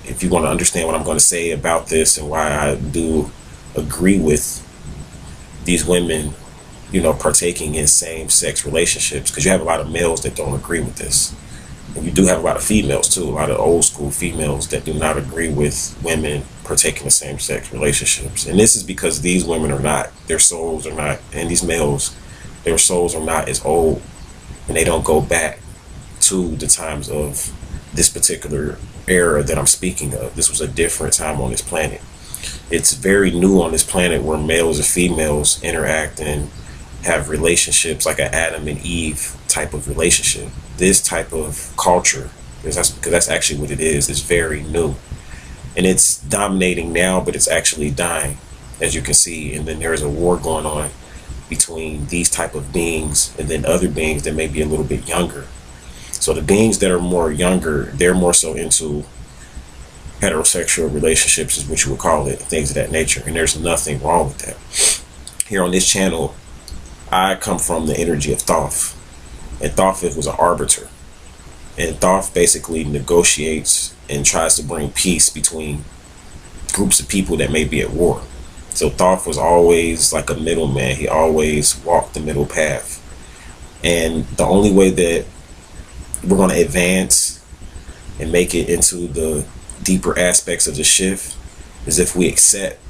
if you want to understand what I'm going to say about this and why I do agree with these women, you know, partaking in same-sex relationships, because you have a lot of males that don't agree with this. And you do have a lot of females too, a lot of old school females that do not agree with women partaking in same-sex relationships. And this is because these women are not, their souls are not, and these males, their souls are not as old, and they don't go back to the times of this particular era that I'm speaking of. This was a different time on this planet. It's very new on this planet where males and females interact and have relationships like an Adam and Eve type of relationship. This type of culture, because that's actually what it is, is very new. And it's dominating now, but it's actually dying, as you can see. And then there's a war going on between these type of beings and then other beings that may be a little bit younger. So the beings that are more younger, they're more so into heterosexual relationships, is what you would call it, things of that nature. And there's nothing wrong with that. Here on this channel, I come from the energy of Thoth. And Thoth was an arbiter. And Thoth basically negotiates and tries to bring peace between groups of people that may be at war. So Thoth was always like a middleman. He always walked the middle path. And the only way that we're going to advance and make it into the deeper aspects of the shift is if we accept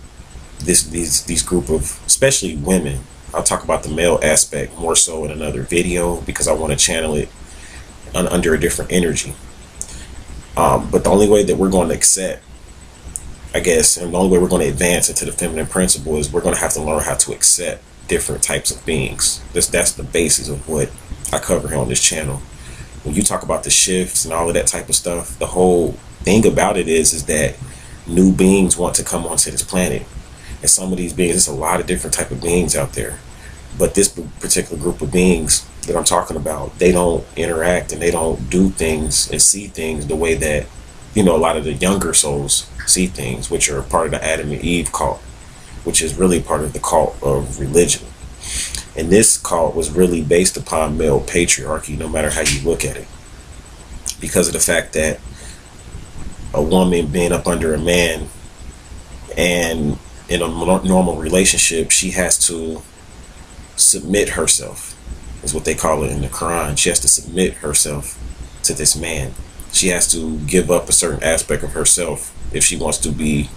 these group of, especially women. I'll talk about the male aspect more so in another video, because I want to channel it under a different energy. But the only way that we're going to accept, I guess, and the only way we're going to advance into the feminine principle is we're going to have to learn how to accept different types of beings. That's the basis of what I cover here on this channel. When you talk about the shifts and all of that type of stuff, the whole thing about it is that new beings want to come onto this planet. And some of these beings, there's a lot of different type of beings out there. But this particular group of beings that I'm talking about, they don't interact and they don't do things and see things the way that, a lot of the younger souls see things, which are part of the Adam and Eve cult, which is really part of the cult of religion. And this cult was really based upon male patriarchy, no matter how you look at it, because of the fact that a woman being up under a man, and in a normal relationship, she has to submit herself, is what they call it in the Quran. She has to submit herself to this man. She has to give up a certain aspect of herself if she wants to be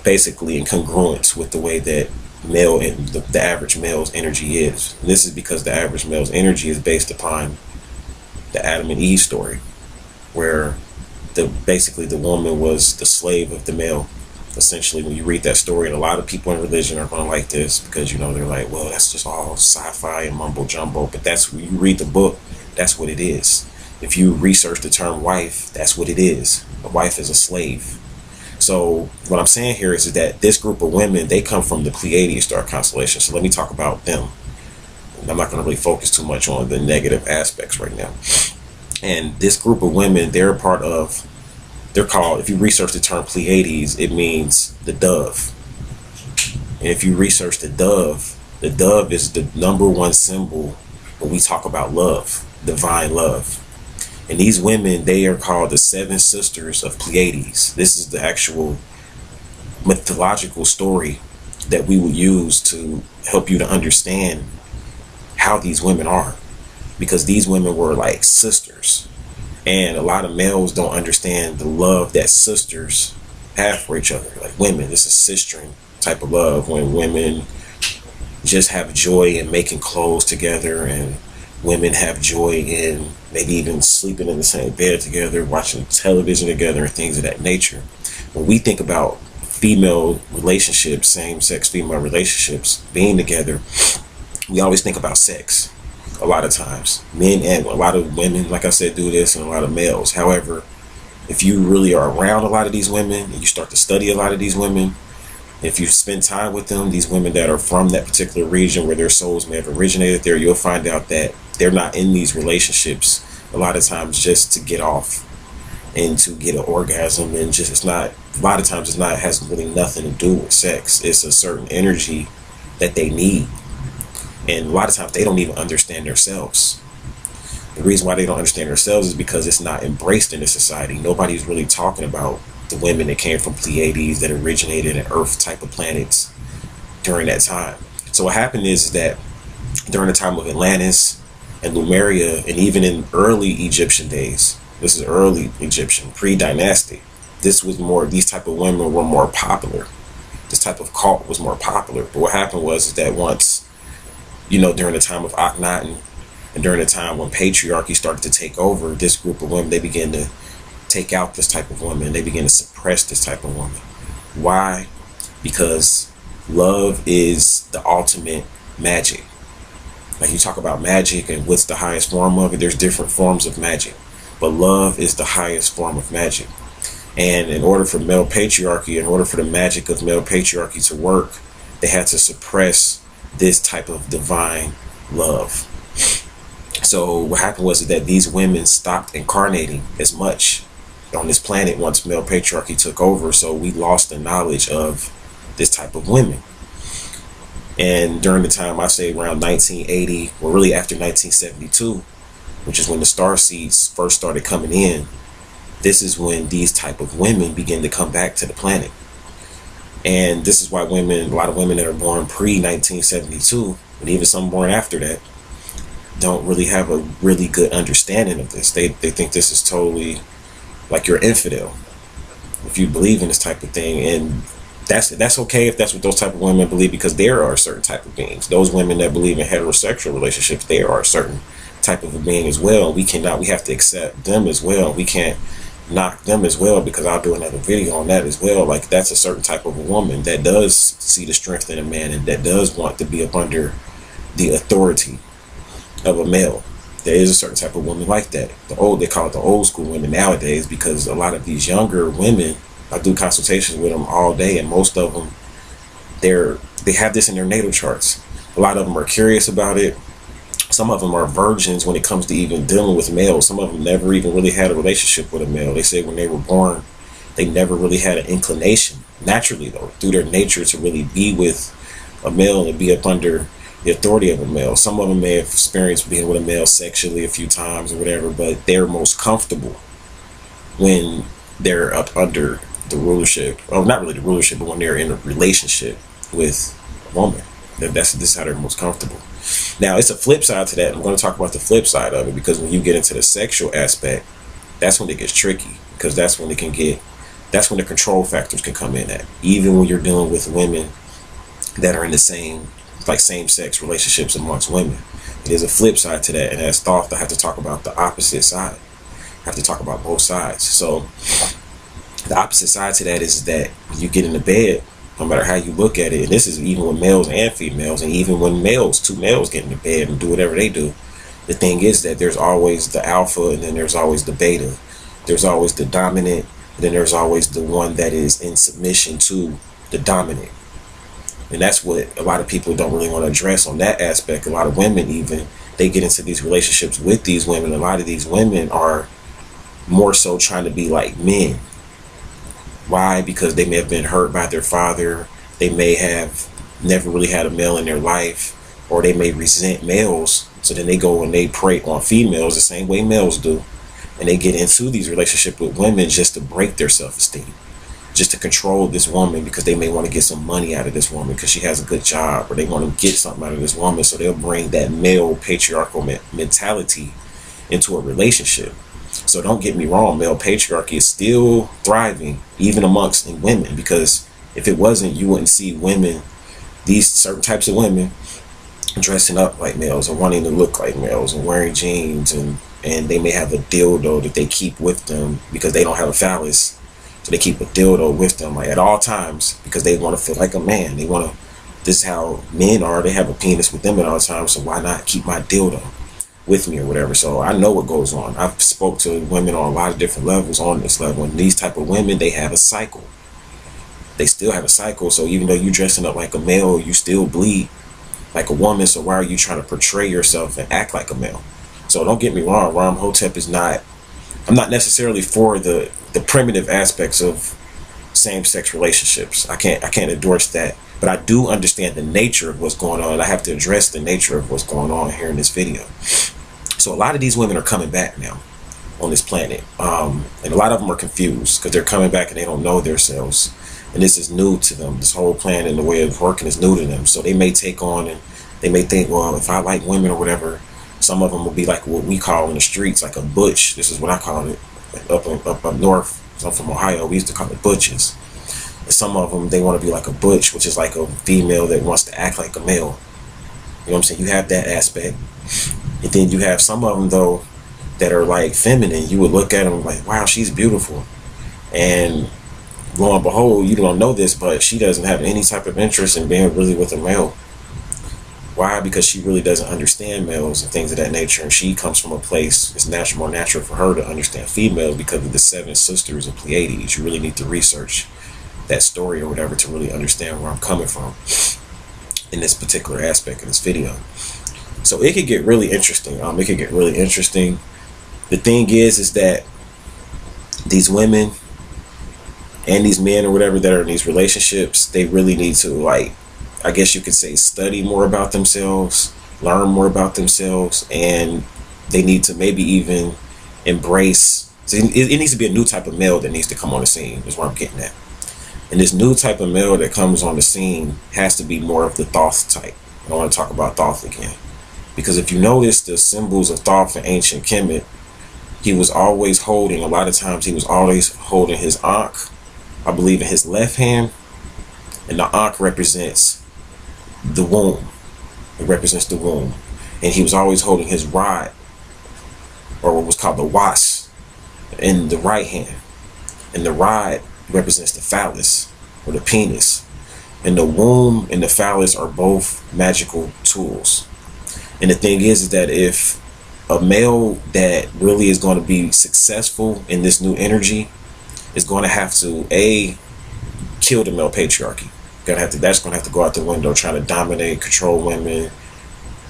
basically in congruence with the way that male and the average male's energy is. And this is because the average male's energy is based upon the Adam and Eve story, where basically the woman was the slave of the male. Essentially, when you read that story, and a lot of people in religion are going to like this because, they're like, well, that's just all sci-fi and mumbo jumbo. But that's when you read the book, that's what it is. If you research the term wife, that's what it is. A wife is a slave. So what I'm saying here is that this group of women, they come from the Pleiades star constellation. So let me talk about them. And I'm not going to really focus too much on the negative aspects right now. And this group of women, they're called, if you research the term Pleiades, it means the dove. And if you research the dove is the number one symbol when we talk about love, divine love. And these women, they are called the 7 sisters of Pleiades. This is the actual mythological story that we will use to help you to understand how these women are. Because these women were like sisters. And a lot of males don't understand the love that sisters have for each other. Like women, this is sistering type of love, when women just have joy in making clothes together, and women have joy in maybe even sleeping in the same bed together, watching television together, and things of that nature. When we think about female relationships, same-sex female relationships being together, we always think about sex. A lot of times, men and a lot of women, like I said, do this, and a lot of males. However, if you really are around a lot of these women and you start to study a lot of these women, if you spend time with them, these women that are from that particular region where their souls may have originated there, you'll find out that they're not in these relationships a lot of times just to get off and to get an orgasm, and just a lot of times it has really nothing to do with sex. It's a certain energy that they need. And a lot of times they don't even understand themselves. The reason why they don't understand themselves is because it's not embraced in the society. Nobody's really talking about the women that came from Pleiades, that originated in Earth type of planets during that time. So what happened is that during the time of Atlantis and Lemuria, and even in early Egyptian days, this is early Egyptian, pre-dynastic, these type of women were more popular. This type of cult was more popular. But what happened was that once, during the time of Akhenaten, and during the time when patriarchy started to take over, this group of women, they began to take out this type of woman. They began to suppress this type of woman. Why? Because love is the ultimate magic. Like you talk about magic and what's the highest form of it, there's different forms of magic. But love is the highest form of magic. And in order for male patriarchy, in order for the magic of male patriarchy to work, they had to suppress this type of divine love. So what happened was that these women stopped incarnating as much on this planet once male patriarchy took over. So we lost the knowledge of this type of women. And during the time, I say around 1980, or really after 1972, which is when the star seeds first started coming in, this is when these type of women begin to come back to the planet. And this is why a lot of women that are born pre-1972, and even some born after that, don't really have a really good understanding of this. They think this is totally like you're infidel if you believe in this type of thing. And that's okay if that's what those type of women believe, because there are certain type of beings. Those women that believe in heterosexual relationships, they are a certain type of a being as well. We have to accept them as well. We can't knock them as well, because I'll do another video on that as well. Like, that's a certain type of a woman that does see the strength in a man, and that does want to be up under the authority of a male. There is a certain type of woman like that. They call it the old school women nowadays, because a lot of these younger women, I do consultations with them all day, and most of them, they have this in their natal charts. A lot of them are curious about it. Some of them are virgins when it comes to even dealing with males. Some of them never even really had a relationship with a male. They say when they were born, they never really had an inclination, naturally though, through their nature, to really be with a male and be up under the authority of a male. Some of them may have experienced being with a male sexually a few times or whatever, but they're most comfortable when they're up under the rulership, or not really the rulership, but when they're in a relationship with a woman. This is how they're most comfortable. Now, it's a flip side to that. I'm going to talk about the flip side of it, because when you get into the sexual aspect, that's when it gets tricky, because that's when the control factors can come in at. Even when you're dealing with women that are in the same-sex relationships amongst women. There's a flip side to that, and as thought, I have to talk about the opposite side. I have to talk about both sides. So the opposite side to that is that when you get into bed, no matter how you look at it, and this is even with males and females, and even when two males get into bed and do whatever they do, the thing is that there's always the alpha, and then there's always the beta. There's always the dominant, and then there's always the one that is in submission to the dominant. And that's what a lot of people don't really want to address on that aspect. A lot of women, even, they get into these relationships with these women. A lot of these women are more so trying to be like men. Why? Because they may have been hurt by their father. They may have never really had a male in their life, or they may resent males. So then they go and they prey on females the same way males do. And they get into these relationships with women just to break their self-esteem, just to control this woman, because they may want to get some money out of this woman because she has a good job, or they want to get something out of this woman. So they'll bring that male patriarchal mentality into a relationship. So don't get me wrong, male patriarchy is still thriving even amongst women, because if it wasn't, you wouldn't see women, these certain types of women, dressing up like males and wanting to look like males and wearing jeans, and they may have a dildo that they keep with them because they don't have a phallus. So they keep a dildo with them like at all times because they want to feel like a man. This is how men are. They have a penis with them at all times. So why not keep my dildo with me or whatever? So I know what goes on. I've spoke to women on a lot of different levels on this level. And these type of women, they have a cycle. They still have a cycle. So even though you're dressing up like a male, you still bleed like a woman. So why are you trying to portray yourself and act like a male? So don't get me wrong. Ram Hotep is not, I'm not necessarily for the primitive aspects of same-sex relationships. I can't endorse that, but I do understand the nature of what's going on. I have to address the nature of what's going on here in this video. So a lot of these women are coming back now on this planet, and a lot of them are confused because they're coming back and they don't know themselves, and this is new to them. This whole plan and the way of working is new to them. So they may take on, and they may think, well, if I like women or whatever, some of them will be like what we call in the streets like a butch. This is what I call it. Up north, so I'm from Ohio, we used to call it butches. And some of them, they want to be like a butch, which is like a female that wants to act like a male. You know what I'm saying? You have that aspect. And then you have some of them, though, that are like feminine. You would look at them like, wow, she's beautiful. And lo and behold, you don't know this, but she doesn't have any type of interest in being really with a male. Why? Because she really doesn't understand males and things of that nature. And she comes from a place, it's more natural for her to understand females because of the 7 sisters of Pleiades. You really need to research that story or whatever to really understand where I'm coming from in this particular aspect of this video. So it could get really interesting. It could get really interesting. The thing is that these women and these men or whatever that are in these relationships, they really need to, like, I guess you could say, study more about themselves, learn more about themselves, and they need to maybe even embrace. So it needs to be a new type of male that needs to come on the scene, is what I'm getting at. And this new type of male that comes on the scene has to be more of the Thoth type. I want to talk about Thoth again. Because if you notice the symbols of Thoth in ancient Kemet, he was always holding, a lot of times he was always holding his Ankh, I believe, in his left hand. And the Ankh represents the womb. It represents the womb. And he was always holding his rod, or what was called the was, in the right hand. And the rod represents the phallus, or the penis. And the womb and the phallus are both magical tools. And the thing is that if a male that really is going to be successful in this new energy is going to have to kill the male patriarchy. That's going to have to go out the window, trying to dominate, control women,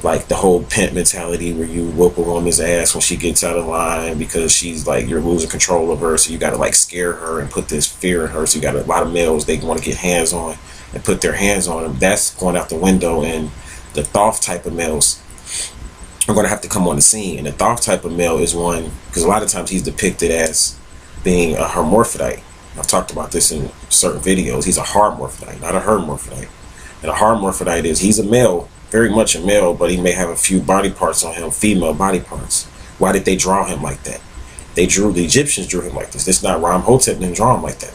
like the whole pimp mentality where you whoop a woman's ass when she gets out of line because she's like, you're losing control of her, so you got to like scare her and put this fear in her. So you got a lot of males they want to get hands on and put their hands on them. That's going out the window, and the Thoth type of males are going to have to come on the scene. And the Thoth type of male is one, because a lot of times he's depicted as being a hermaphrodite. I've talked about this in certain videos. He's a hermaphrodite, not a hermaphrodite. And a hermaphrodite is, he's a male, very much a male, but he may have a few body parts on him, female body parts. Why did they draw him like that? The Egyptians drew him like this. It's not Ramhotep didn't draw him like that.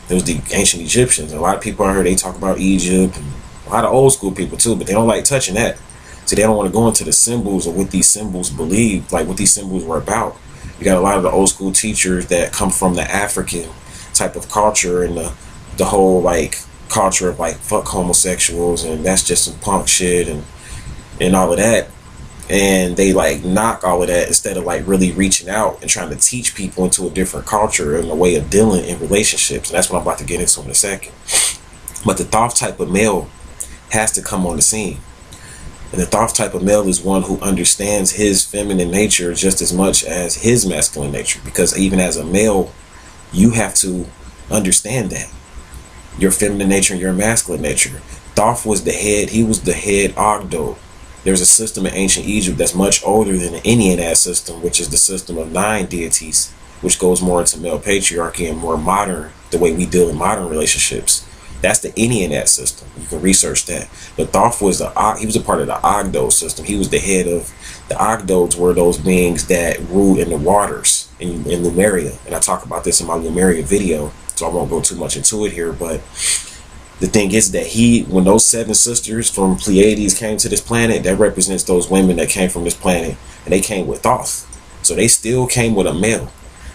It was the ancient Egyptians. A lot of people out here, they talk about Egypt, and a lot of old school people too, but they don't like touching that. So they don't want to go into the symbols or what these symbols believe, like what these symbols were about. You got a lot of the old school teachers that come from the African type of culture, and the whole like culture of like fuck homosexuals, and that's just some punk shit and all of that. And they like knock all of that instead of like really reaching out and trying to teach people into a different culture and a way of dealing in relationships. And that's what I'm about to get into in a second. But the Thoth type of male has to come on the scene. And the Thoth type of male is one who understands his feminine nature just as much as his masculine nature. Because even as a male, you have to understand that. Your feminine nature and your masculine nature. Thoth was the head, he was the head Ogdo. There's a system in ancient Egypt that's much older than the Ennead system, which is the system of 9 deities, which goes more into male patriarchy and more modern, the way we deal in modern relationships. That's the Ennead system. You can research that. But Thoth was he was a part of the Ogdo system. He was the head of the Ogdodes, were those beings that ruled in the waters in Lemuria. And I talk about this in my Lemuria video, so I won't go too much into it here. But the thing is that when those 7 sisters from Pleiades came to this planet, that represents those women that came from this planet, and they came with Thoth. So they still came with a male.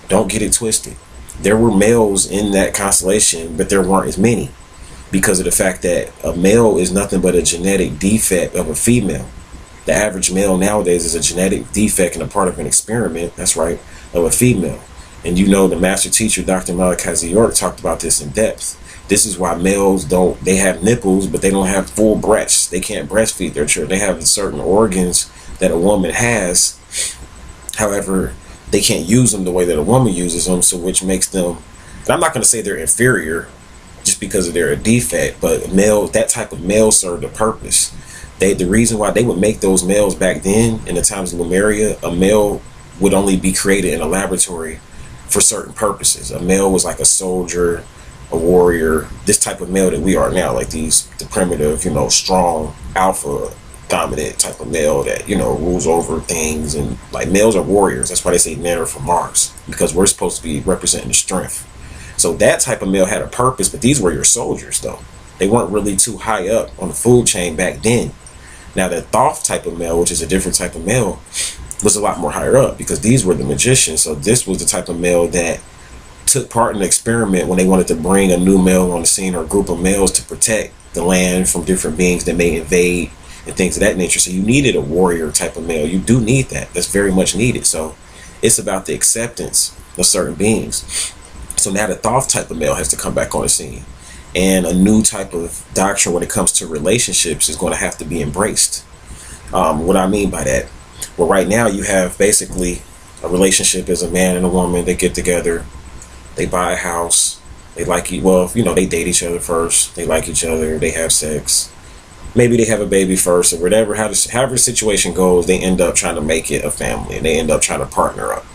Don't get it twisted. There were males in that constellation, but there weren't as many, because of the fact that a male is nothing but a genetic defect of a female. The average male nowadays is a genetic defect and a part of an experiment, that's right, of a female. And you know, the master teacher, Dr. Malachi York, talked about this in depth. This is why males they have nipples, but they don't have full breasts. They can't breastfeed their children. They have certain organs that a woman has. However, they can't use them the way that a woman uses them, so which makes them, and I'm not going to say they're inferior just because they're a defect, but that type of male served a purpose. The reason why they would make those males back then, in the times of Lemuria, a male would only be created in a laboratory for certain purposes. A male was like a soldier, a warrior, this type of male that we are now, like the primitive, strong, alpha, dominant type of male that, rules over things. And like, males are warriors. That's why they say men are from Mars, because we're supposed to be representing the strength. So that type of male had a purpose, but these were your soldiers, though. They weren't really too high up on the food chain back then. Now, the Thoth type of male, which is a different type of male, was a lot more higher up, because these were the magicians. So this was the type of male that took part in the experiment when they wanted to bring a new male on the scene, or a group of males, to protect the land from different beings that may invade and things of that nature. So you needed a warrior type of male. You do need that. That's very much needed. So it's about the acceptance of certain beings. So now the Thoth type of male has to come back on the scene, and a new type of doctrine when it comes to relationships is going to have to be embraced. What I mean by that, well, right now you have basically a relationship as a man and a woman. They get together, they buy a house, they they date each other first, they like each other, they have sex, maybe they have a baby first, or whatever. However the situation goes, they end up trying to make it a family, and they end up trying to partner up,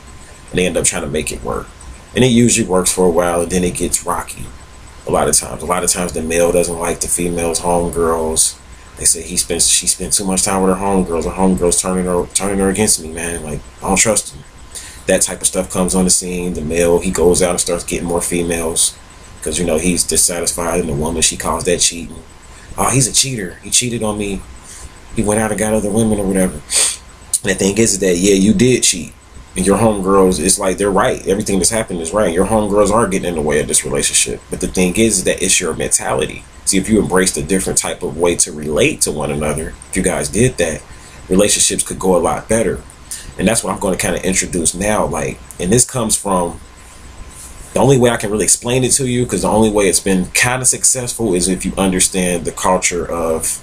and they end up trying to make it work. And it usually works for a while, and then it gets rocky. A lot of times the male doesn't like the female's homegirls. They say she spends too much time with her homegirls. Her homegirls turning her against me, man. Like, I don't trust him. That type of stuff comes on the scene. The male, he goes out and starts getting more females, because he's dissatisfied, and the woman, she calls that cheating. Oh, he's a cheater. He cheated on me. He went out and got other women or whatever. And the thing is that, yeah, you did cheat. And your homegirls, it's like they're right. Everything that's happened is right. Your homegirls are getting in the way of this relationship. But the thing is that it's your mentality. See, if you embraced a different type of way to relate to one another, if you guys did that, relationships could go a lot better. And that's what I'm going to kind of introduce now. Like, and this comes from, the only way I can really explain it to you, because the only way it's been kind of successful is if you understand the culture of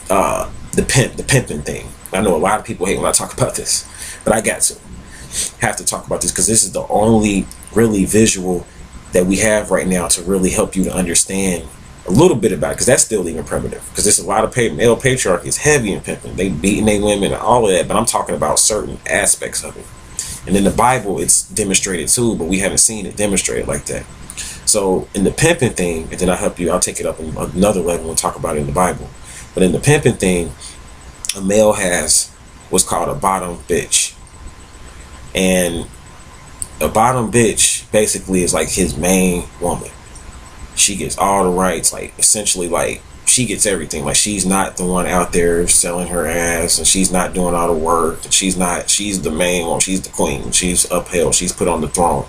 the pimping thing. I know a lot of people hate when I talk about this, but I have to talk about this, because this is the only really visual that we have right now to really help you to understand a little bit about it, because that's still even primitive, because there's a lot of male patriarchy is heavy in pimping. They beating their women and all of that, but I'm talking about certain aspects of it. And in the Bible, it's demonstrated too, but we haven't seen it demonstrated like that. So in the pimping thing, and then I'll take it up in another level and talk about it in the Bible. But in the pimping thing, a male has what's called a bottom bitch. And a bottom bitch basically is like his main woman. She gets all the rights, like essentially like she gets everything. Like she's not the one out there selling her ass, and she's not doing all the work, and she's the main one, she's the queen, she's upheld, she's put on the throne.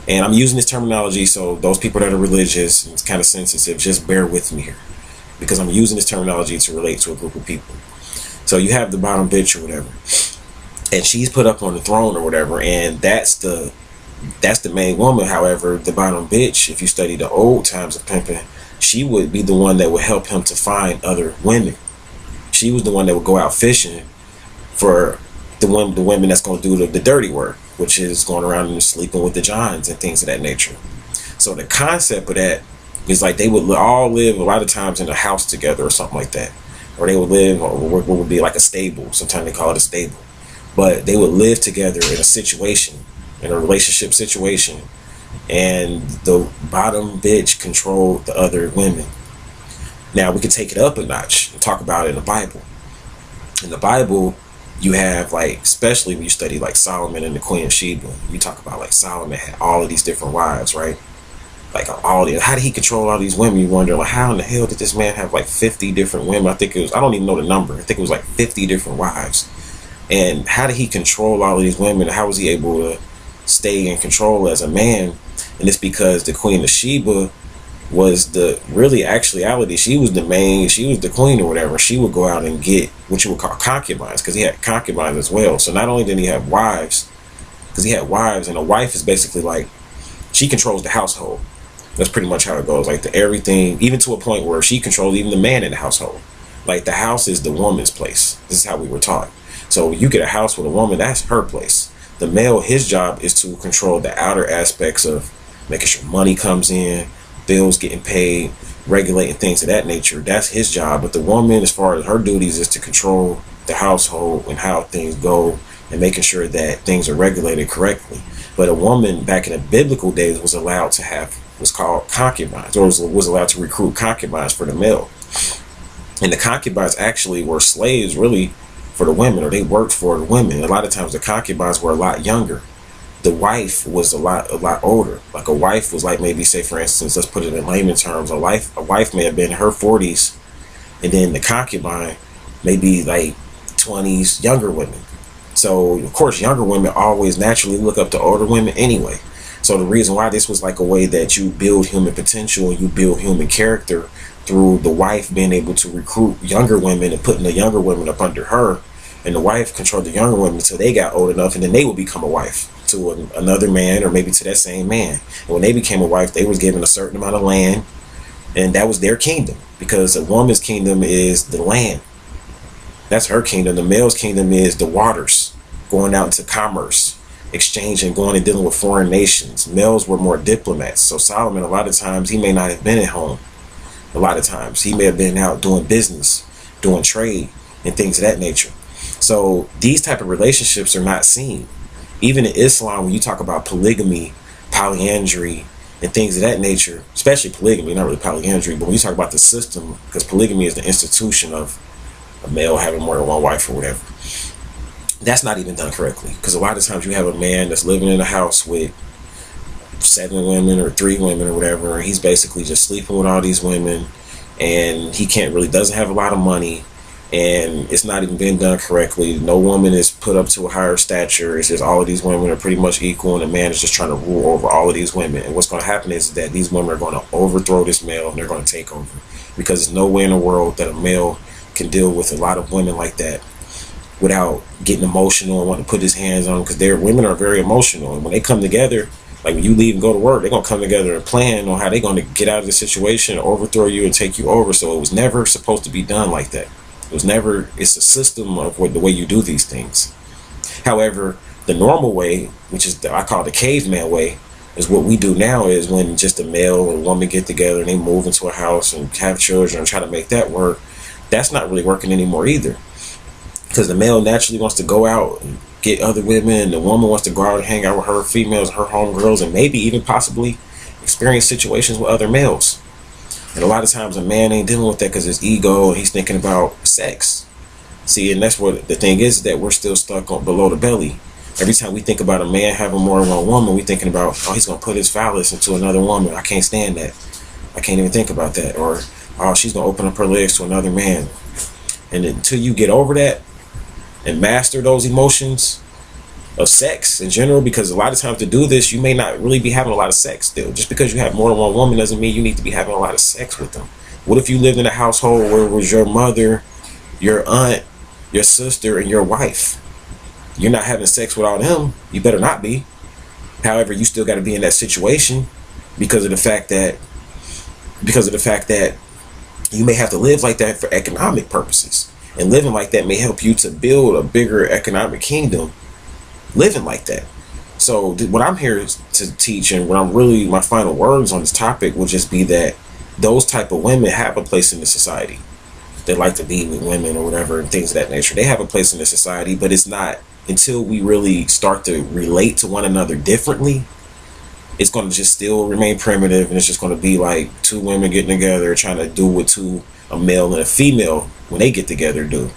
And I'm using this terminology, so those people that are religious and it's kind of sensitive, just bear with me here, because I'm using this terminology to relate to a group of people. So you have the bottom bitch or whatever, and she's put up on the throne or whatever, and that's the main woman. However, the bottom bitch, if you study the old times of pimping, she would be the one that would help him to find other women. She was the one that would go out fishing for the women that's going to do the dirty work, which is going around and sleeping with the Johns and things of that nature. So the concept of that is like they would all live a lot of times in a house together or something like that, or they would live, or what would be like a stable. Sometimes they call it a stable, but they would live together in a situation, in a relationship situation, and the bottom bitch controlled the other women. Now we could take it up a notch and talk about it in the Bible. In the Bible, you have, like, especially when you study like Solomon and the Queen of Sheba, you talk about like Solomon had all of these different wives, right? Like how did he control all these women? You wonder, like, how in the hell did this man have like 50 different women? I don't even know the number. I think it was like 50 different wives. And how did he control all of these women? How was he able to stay in control as a man? And it's because the Queen of Sheba was she was the queen or whatever. She would go out and get what you would call concubines, because he had concubines as well. So not only did he have wives, because he had wives, and a wife is basically like, she controls the household. That's pretty much how it goes. Like everything, even to a point where she controls even the man in the household. Like the house is the woman's place. This is how we were taught. So you get a house with a woman, that's her place. The male, his job is to control the outer aspects of making sure money comes in, bills getting paid, regulating things of that nature. That's his job. But the woman, as far as her duties, is to control the household and how things go, and making sure that things are regulated correctly. But a woman back in the biblical days was allowed to have what's called concubines, or was allowed to recruit concubines for the male. And the concubines actually were slaves really for the women, or they worked for the women. A lot of times the concubines were a lot younger. The wife was a lot older. Like a wife was like, maybe, say for instance, let's put it in layman terms, a wife may have been in her 40s, and then the concubine may be like 20s, younger women. So of course younger women always naturally look up to older women anyway. So the reason why this was like a way that you build human potential and you build human character through the wife being able to recruit younger women and putting the younger women up under her, and the wife controlled the younger women until they got old enough, and then they would become a wife to another man, or maybe to that same man. And when they became a wife, they was given a certain amount of land, and that was their kingdom, because a woman's kingdom is the land. That's her kingdom. The male's kingdom is the waters, going out into commerce, exchanging, going and dealing with foreign nations. Males were more diplomats. So Solomon, a lot of times, he may not have been at home. A lot of times he may have been out doing business, doing trade, and things of that nature. So these type of relationships are not seen. Even in Islam, when you talk about polygamy, polyandry, and things of that nature, especially polygamy, not really polyandry, but when you talk about the system, because polygamy is the institution of a male having more than one wife or whatever, that's not even done correctly. Because a lot of times you have a man that's living in a house with 7 women or 3 women or whatever, and he's basically just sleeping with all these women, and he doesn't have a lot of money, and it's not even been done correctly. No woman is put up to a higher stature. It's just all of these women are pretty much equal, and the man is just trying to rule over all of these women. And what's going to happen is that these women are going to overthrow this male, and they're going to take over, because there's no way in the world that a male can deal with a lot of women like that without getting emotional and wanting to put his hands on them, because women are very emotional, and when they come together, like when you leave and go to work, they're gonna come together and plan on how they're gonna get out of the situation, overthrow you, and take you over. So it was never supposed to be done like that. It was never. It's a system of the way you do these things. However, the normal way, which is I call it the caveman way, is what we do now. Is when just a male and a woman get together and they move into a house and have children and try to make that work. That's not really working anymore either, because the male naturally wants to go out and get other women, and the woman wants to go out and hang out with her females, her homegirls, and maybe even possibly experience situations with other males. And a lot of times a man ain't dealing with that because his ego, and he's thinking about sex. See, and that's what the thing is, that we're still stuck on below the belly. Every time we think about a man having more than one woman, we thinking about, oh, he's gonna put his phallus into another woman. I can't stand that. I can't even think about that. Or, oh, she's gonna open up her legs to another man. And until you get over that and master those emotions of sex in general, because a lot of times to do this, you may not really be having a lot of sex still. Just because you have more than one woman doesn't mean you need to be having a lot of sex with them. What if you lived in a household where it was your mother, your aunt, your sister, and your wife? You're not having sex with all them. You better not be. However, you still got to be in that situation because of the fact that you may have to live like that for economic purposes. And living like that may help you to build a bigger economic kingdom living like that. So what I'm here to teach, and what I'm really, my final words on this topic will just be that those type of women have a place in the society. They like to be with women or whatever and things of that nature. They have a place in the society, but it's not until we really start to relate to one another differently, it's going to just still remain primitive, and it's just going to be like two women getting together trying to do what a male and a female, when they get together, do.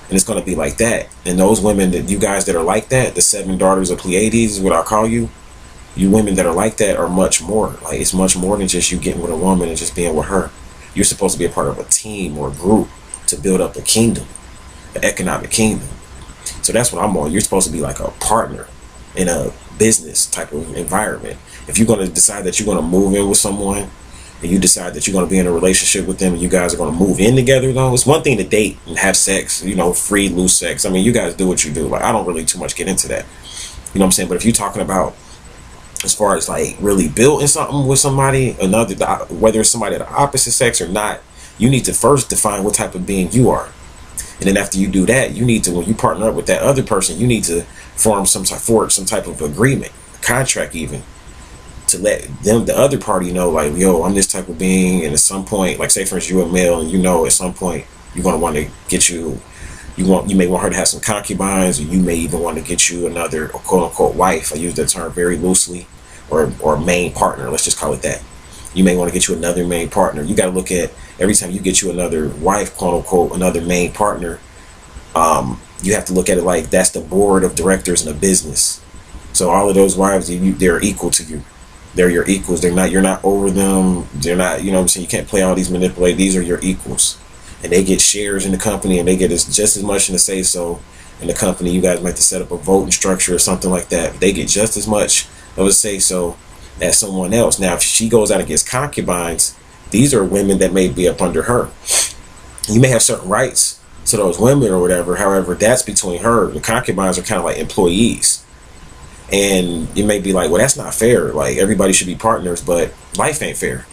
And it's going to be like that. And those women, that you guys that are like that, the 7 daughters of Pleiades is what I call you. You women that are like that are much more. Like, it's much more than just you getting with a woman and just being with her. You're supposed to be a part of a team or a group to build up a kingdom, an economic kingdom. So that's what I'm on. You're supposed to be like a partner in a business type of environment. If you're going to decide that you're going to move in with someone, and you decide that you're going to be in a relationship with them, and you guys are going to move in together, though, it's one thing to date and have sex, free, loose sex. I mean, you guys do what you do. Like, I don't really too much get into that. You know what I'm saying? But if you're talking about as far as like really building something with somebody, whether it's somebody of the opposite sex or not, you need to first define what type of being you are. And then after you do that, you need to, when you partner up with that other person, you need to form some type of agreement, contract even, to let them, the other party, know, like, yo, I'm this type of being, and at some point, like, say for instance, you're a male, and at some point you're going to want to get you may want her to have some concubines, or you may even want to get you another quote unquote wife. I use that term very loosely, or main partner, let's just call it that. You may want to get you another main partner. You got to look at, every time you get you another wife, quote unquote, another main partner, you have to look at it like that's the board of directors in a business. So all of those wives, they're equal to you. They're your equals. You're not over them. They're not, you know what I'm saying? You can't play all these manipulate. These are your equals. And they get shares in the company, and they get just as much in the say so in the company. You guys might have to set up a voting structure or something like that. They get just as much of a say so as someone else. Now, if she goes out and gets concubines, these are women that may be up under her. You may have certain rights to those women or whatever. However, that's between her. The concubines are kind of like employees. And you may be like, well, that's not fair. Like, everybody should be partners, but life ain't fair.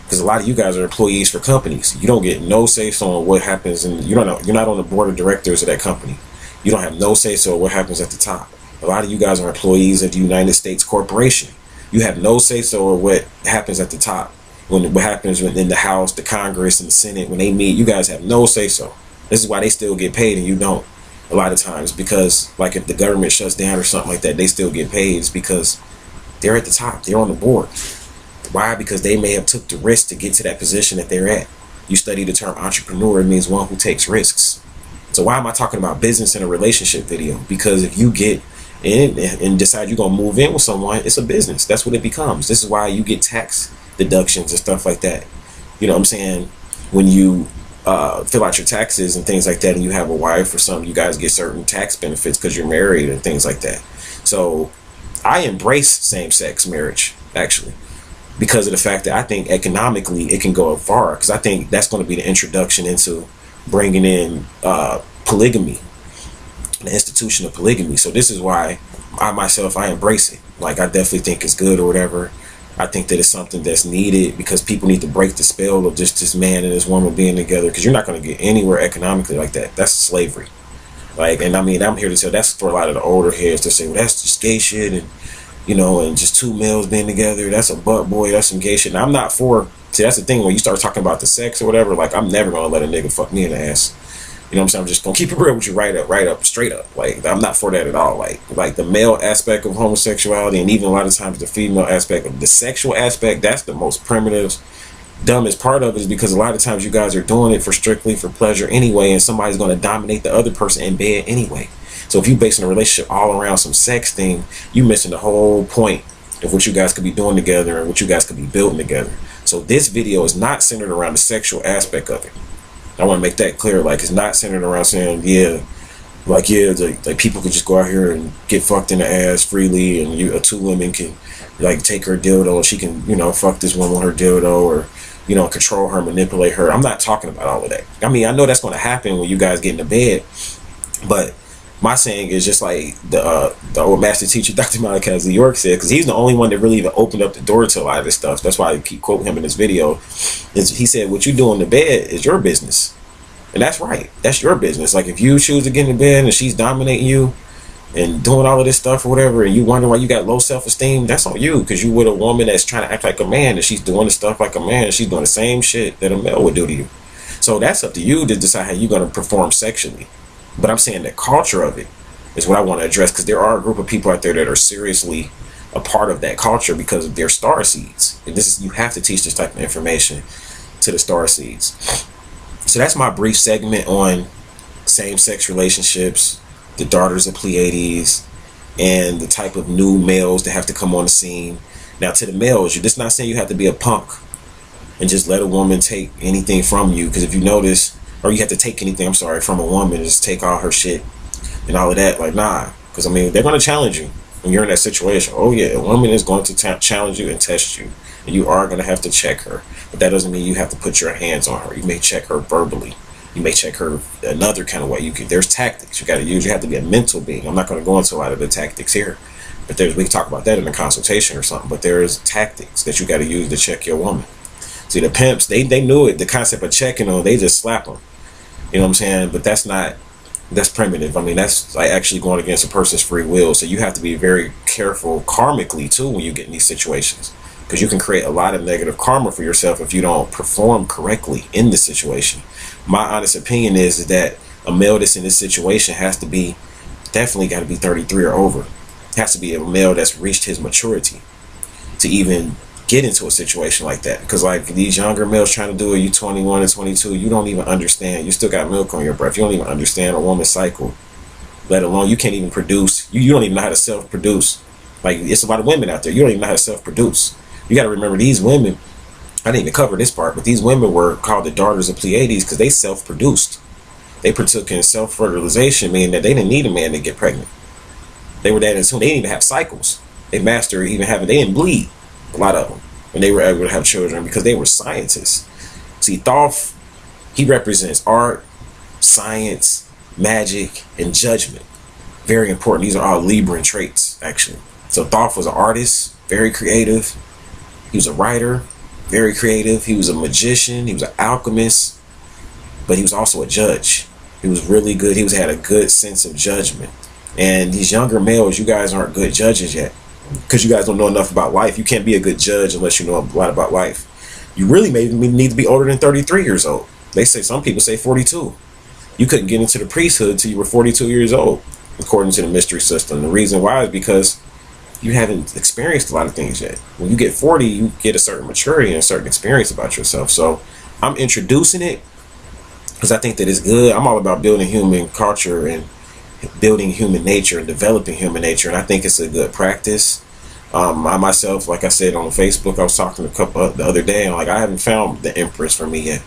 Because a lot of you guys are employees for companies. You don't get no say so on what happens, and you're not on the board of directors of that company. You don't have no say so on what happens at the top. A lot of you guys are employees of the United States Corporation. You have no say so on what happens at the top. What happens in the House, the Congress, and the Senate, when they meet, you guys have no say so. This is why they still get paid and you don't. A lot of times, because like if the government shuts down or something like that, they still get paid. It's because they're at the top. They're on the board. Why? Because they may have took the risk to get to that position that they're at. You study the term entrepreneur, it means one who takes risks. So why am I talking about business in a relationship video? Because if you get in and decide you're going to move in with someone, it's a business. That's what it becomes. This is why you get tax deductions and stuff like that. You know what I'm saying? When you fill out your taxes and things like that, and you have a wife or something, you guys get certain tax benefits because you're married and things like that. So I embrace same-sex marriage, actually, because of the fact that I think economically it can go far, because I think that's going to be the introduction into bringing in polygamy. the institution of polygamy. So this is why I embrace it. Like, I definitely think it's good or whatever. I think that it's something that's needed because people need to break the spell of just this man and this woman being together, because you're not going to get anywhere economically like that. That's slavery. Like, and I mean, I'm here to tell that's for a lot of the older heads to say, well, that's just gay shit, and you know, and just two males being together, that's a butt boy, that's some gay shit. And I'm not for, see, that's the thing, when you start talking about the sex or whatever, like, I'm never going to let a nigga fuck me in the ass. You know what I'm saying? I'm just gonna keep it real with you, right up, straight up. Like, I'm not for that at all. Like the male aspect of homosexuality, and even a lot of times the female aspect of the sexual aspect, that's the most primitive, dumbest part of it, is because a lot of times you guys are doing it for strictly for pleasure anyway, and somebody's gonna dominate the other person in bed anyway. So if you're basing a relationship all around some sex thing, you missing the whole point of what you guys could be doing together and what you guys could be building together. So this video is not centered around the sexual aspect of it. I want to make that clear. Like, it's not centered around saying, like people could just go out here and get fucked in the ass freely, and two women can like take her dildo, and she can, you know, fuck this woman with her dildo, or, you know, control her, manipulate her. I'm not talking about all of that. I mean, I know that's going to happen when you guys get into bed, but my saying is just like the old master teacher, Dr. Malachi York, said, because he's the only one that really even opened up the door to a lot of this stuff. That's why I keep quoting him in this video. He said, what you do in the bed is your business. And that's right. That's your business. Like, if you choose to get in bed and she's dominating you and doing all of this stuff or whatever, and you wonder why you got low self-esteem, that's on you, because you with a woman that's trying to act like a man, and she's doing the stuff like a man, and she's doing the same shit that a male would do to you. So that's up to you to decide how you're going to perform sexually. But I'm saying the culture of it is what I want to address, because there are a group of people out there that are seriously a part of that culture because of their star seeds. And you have to teach this type of information to the star seeds. So that's my brief segment on same-sex relationships, the daughters of Pleiades, and the type of new males that have to come on the scene. Now, to the males, you're just not saying you have to be a punk and just let a woman take anything from you, because if you notice, or you have to take anything, I'm sorry, from a woman, just take all her shit and all of that. Like, nah, because I mean, they're going to challenge you when you're in that situation. Oh yeah, a woman is going to challenge you and test you, and you are going to have to check her. But that doesn't mean you have to put your hands on her. You may check her verbally. You may check her another kind of way. There's tactics you got to use. You have to be a mental being. I'm not going to go into a lot of the tactics here, but we can talk about that in a consultation or something. But there's tactics that you got to use to check your woman. See, the pimps, they knew it. The concept of checking them, they just slap them. You know what I'm saying? But that's primitive. I mean, that's like actually going against a person's free will. So you have to be very careful karmically too when you get in these situations, because you can create a lot of negative karma for yourself if you don't perform correctly in the situation. My honest opinion is that a male that's in this situation has to be, definitely got to be 33 or over. It has to be a male that's reached his maturity to even get into a situation like that. Because like these younger males trying to do it, you 21 and 22, you don't even understand. You still got milk on your breath. You don't even understand a woman's cycle, let alone you can't even produce. You don't even know how to self-produce. Like, it's a lot of women out there, you don't even know how to self-produce. You got to remember, these women, I didn't even cover this part, but these women were called the daughters of Pleiades because they self-produced. They partook in self-fertilization, meaning that they didn't need a man to get pregnant. They were that in tune. They didn't even have cycles. They mastered even having, they didn't bleed, a lot of them, when they were able to have children, because they were scientists. See, Thoth, he represents art, science, magic, and judgment. Very important. These are all Libran traits, actually. So Thoth was an artist, very creative. He was a writer, very creative. He was a magician. He was an alchemist, but he was also a judge. He was really good. He had a good sense of judgment. And these younger males, you guys aren't good judges yet, because you guys don't know enough about life. You can't be a good judge unless you know a lot about life. You really may need to be older than 33 years old. They say, some people say 42. You couldn't get into the priesthood until you were 42 years old, according to the mystery system. The reason why is because you haven't experienced a lot of things yet. When you get 40, you get a certain maturity and a certain experience about yourself. So I'm introducing it because I think that it's good. I'm all about building human culture and building human nature and developing human nature, and I think it's a good practice. I myself, like I said on Facebook, I was talking to a couple the other day, and like, I haven't found the Empress for me yet.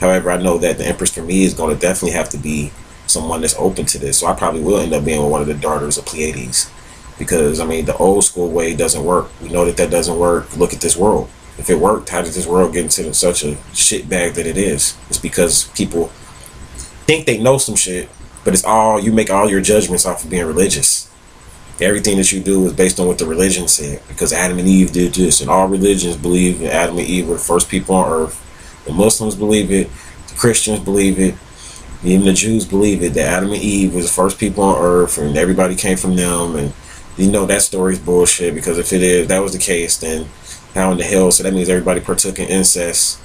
However, I know that the Empress for me is going to definitely have to be someone that's open to this. So I probably will end up being one of the daughters of Pleiades, because I mean, the old school way doesn't work. We know that doesn't work. Look at this world. If it worked, how did this world get into such a shit bag that it is? It's because people think they know some shit, But it's all, you make all your judgments off of being religious. Everything that you do is based on what the religion said, because Adam and Eve did this, and all religions believe that Adam and Eve were the first people on earth. The Muslims believe it, the Christians believe it, even the Jews believe it, that Adam and Eve was the first people on earth and everybody came from them. And you know that story's bullshit, because if that was the case, then how in the hell? So that means everybody partook in incest,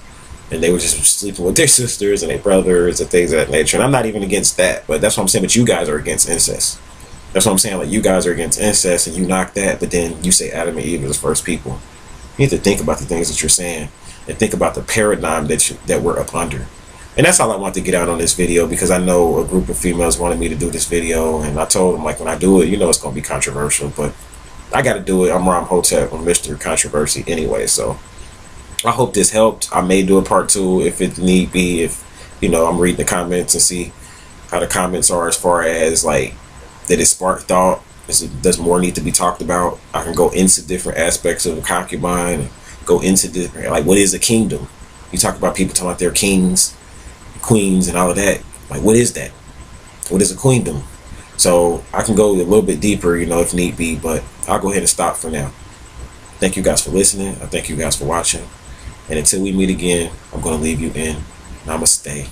and they were just sleeping with their sisters and their brothers and things of that nature. And I'm not even against that, but that's what I'm saying. But you guys are against incest. That's what I'm saying. Like, you guys are against incest and you knock that, but then you say Adam and Eve are the first people. You need to think about the things that you're saying and think about the paradigm that we're up under. And that's all I want to get out on this video, because I know a group of females wanted me to do this video, and I told them, like, when I do it, you know it's going to be controversial, but I got to do it. I'm Ram Hotep. I'm Mr. Controversy anyway, so I hope this helped. I may do a part 2 if it need be, if, you know, I'm reading the comments and see how the comments are, as far as, like, that it sparked thought. Does more need to be talked about? I can go into different aspects of the concubine, and go into different, like, what is a kingdom? You talk about people talking about their kings, queens, and all of that. Like, what is that? What is a queendom? So I can go a little bit deeper, you know, if need be, but I'll go ahead and stop for now. Thank you guys for listening. I thank you guys for watching. And until we meet again, I'm going to leave you in Namaste.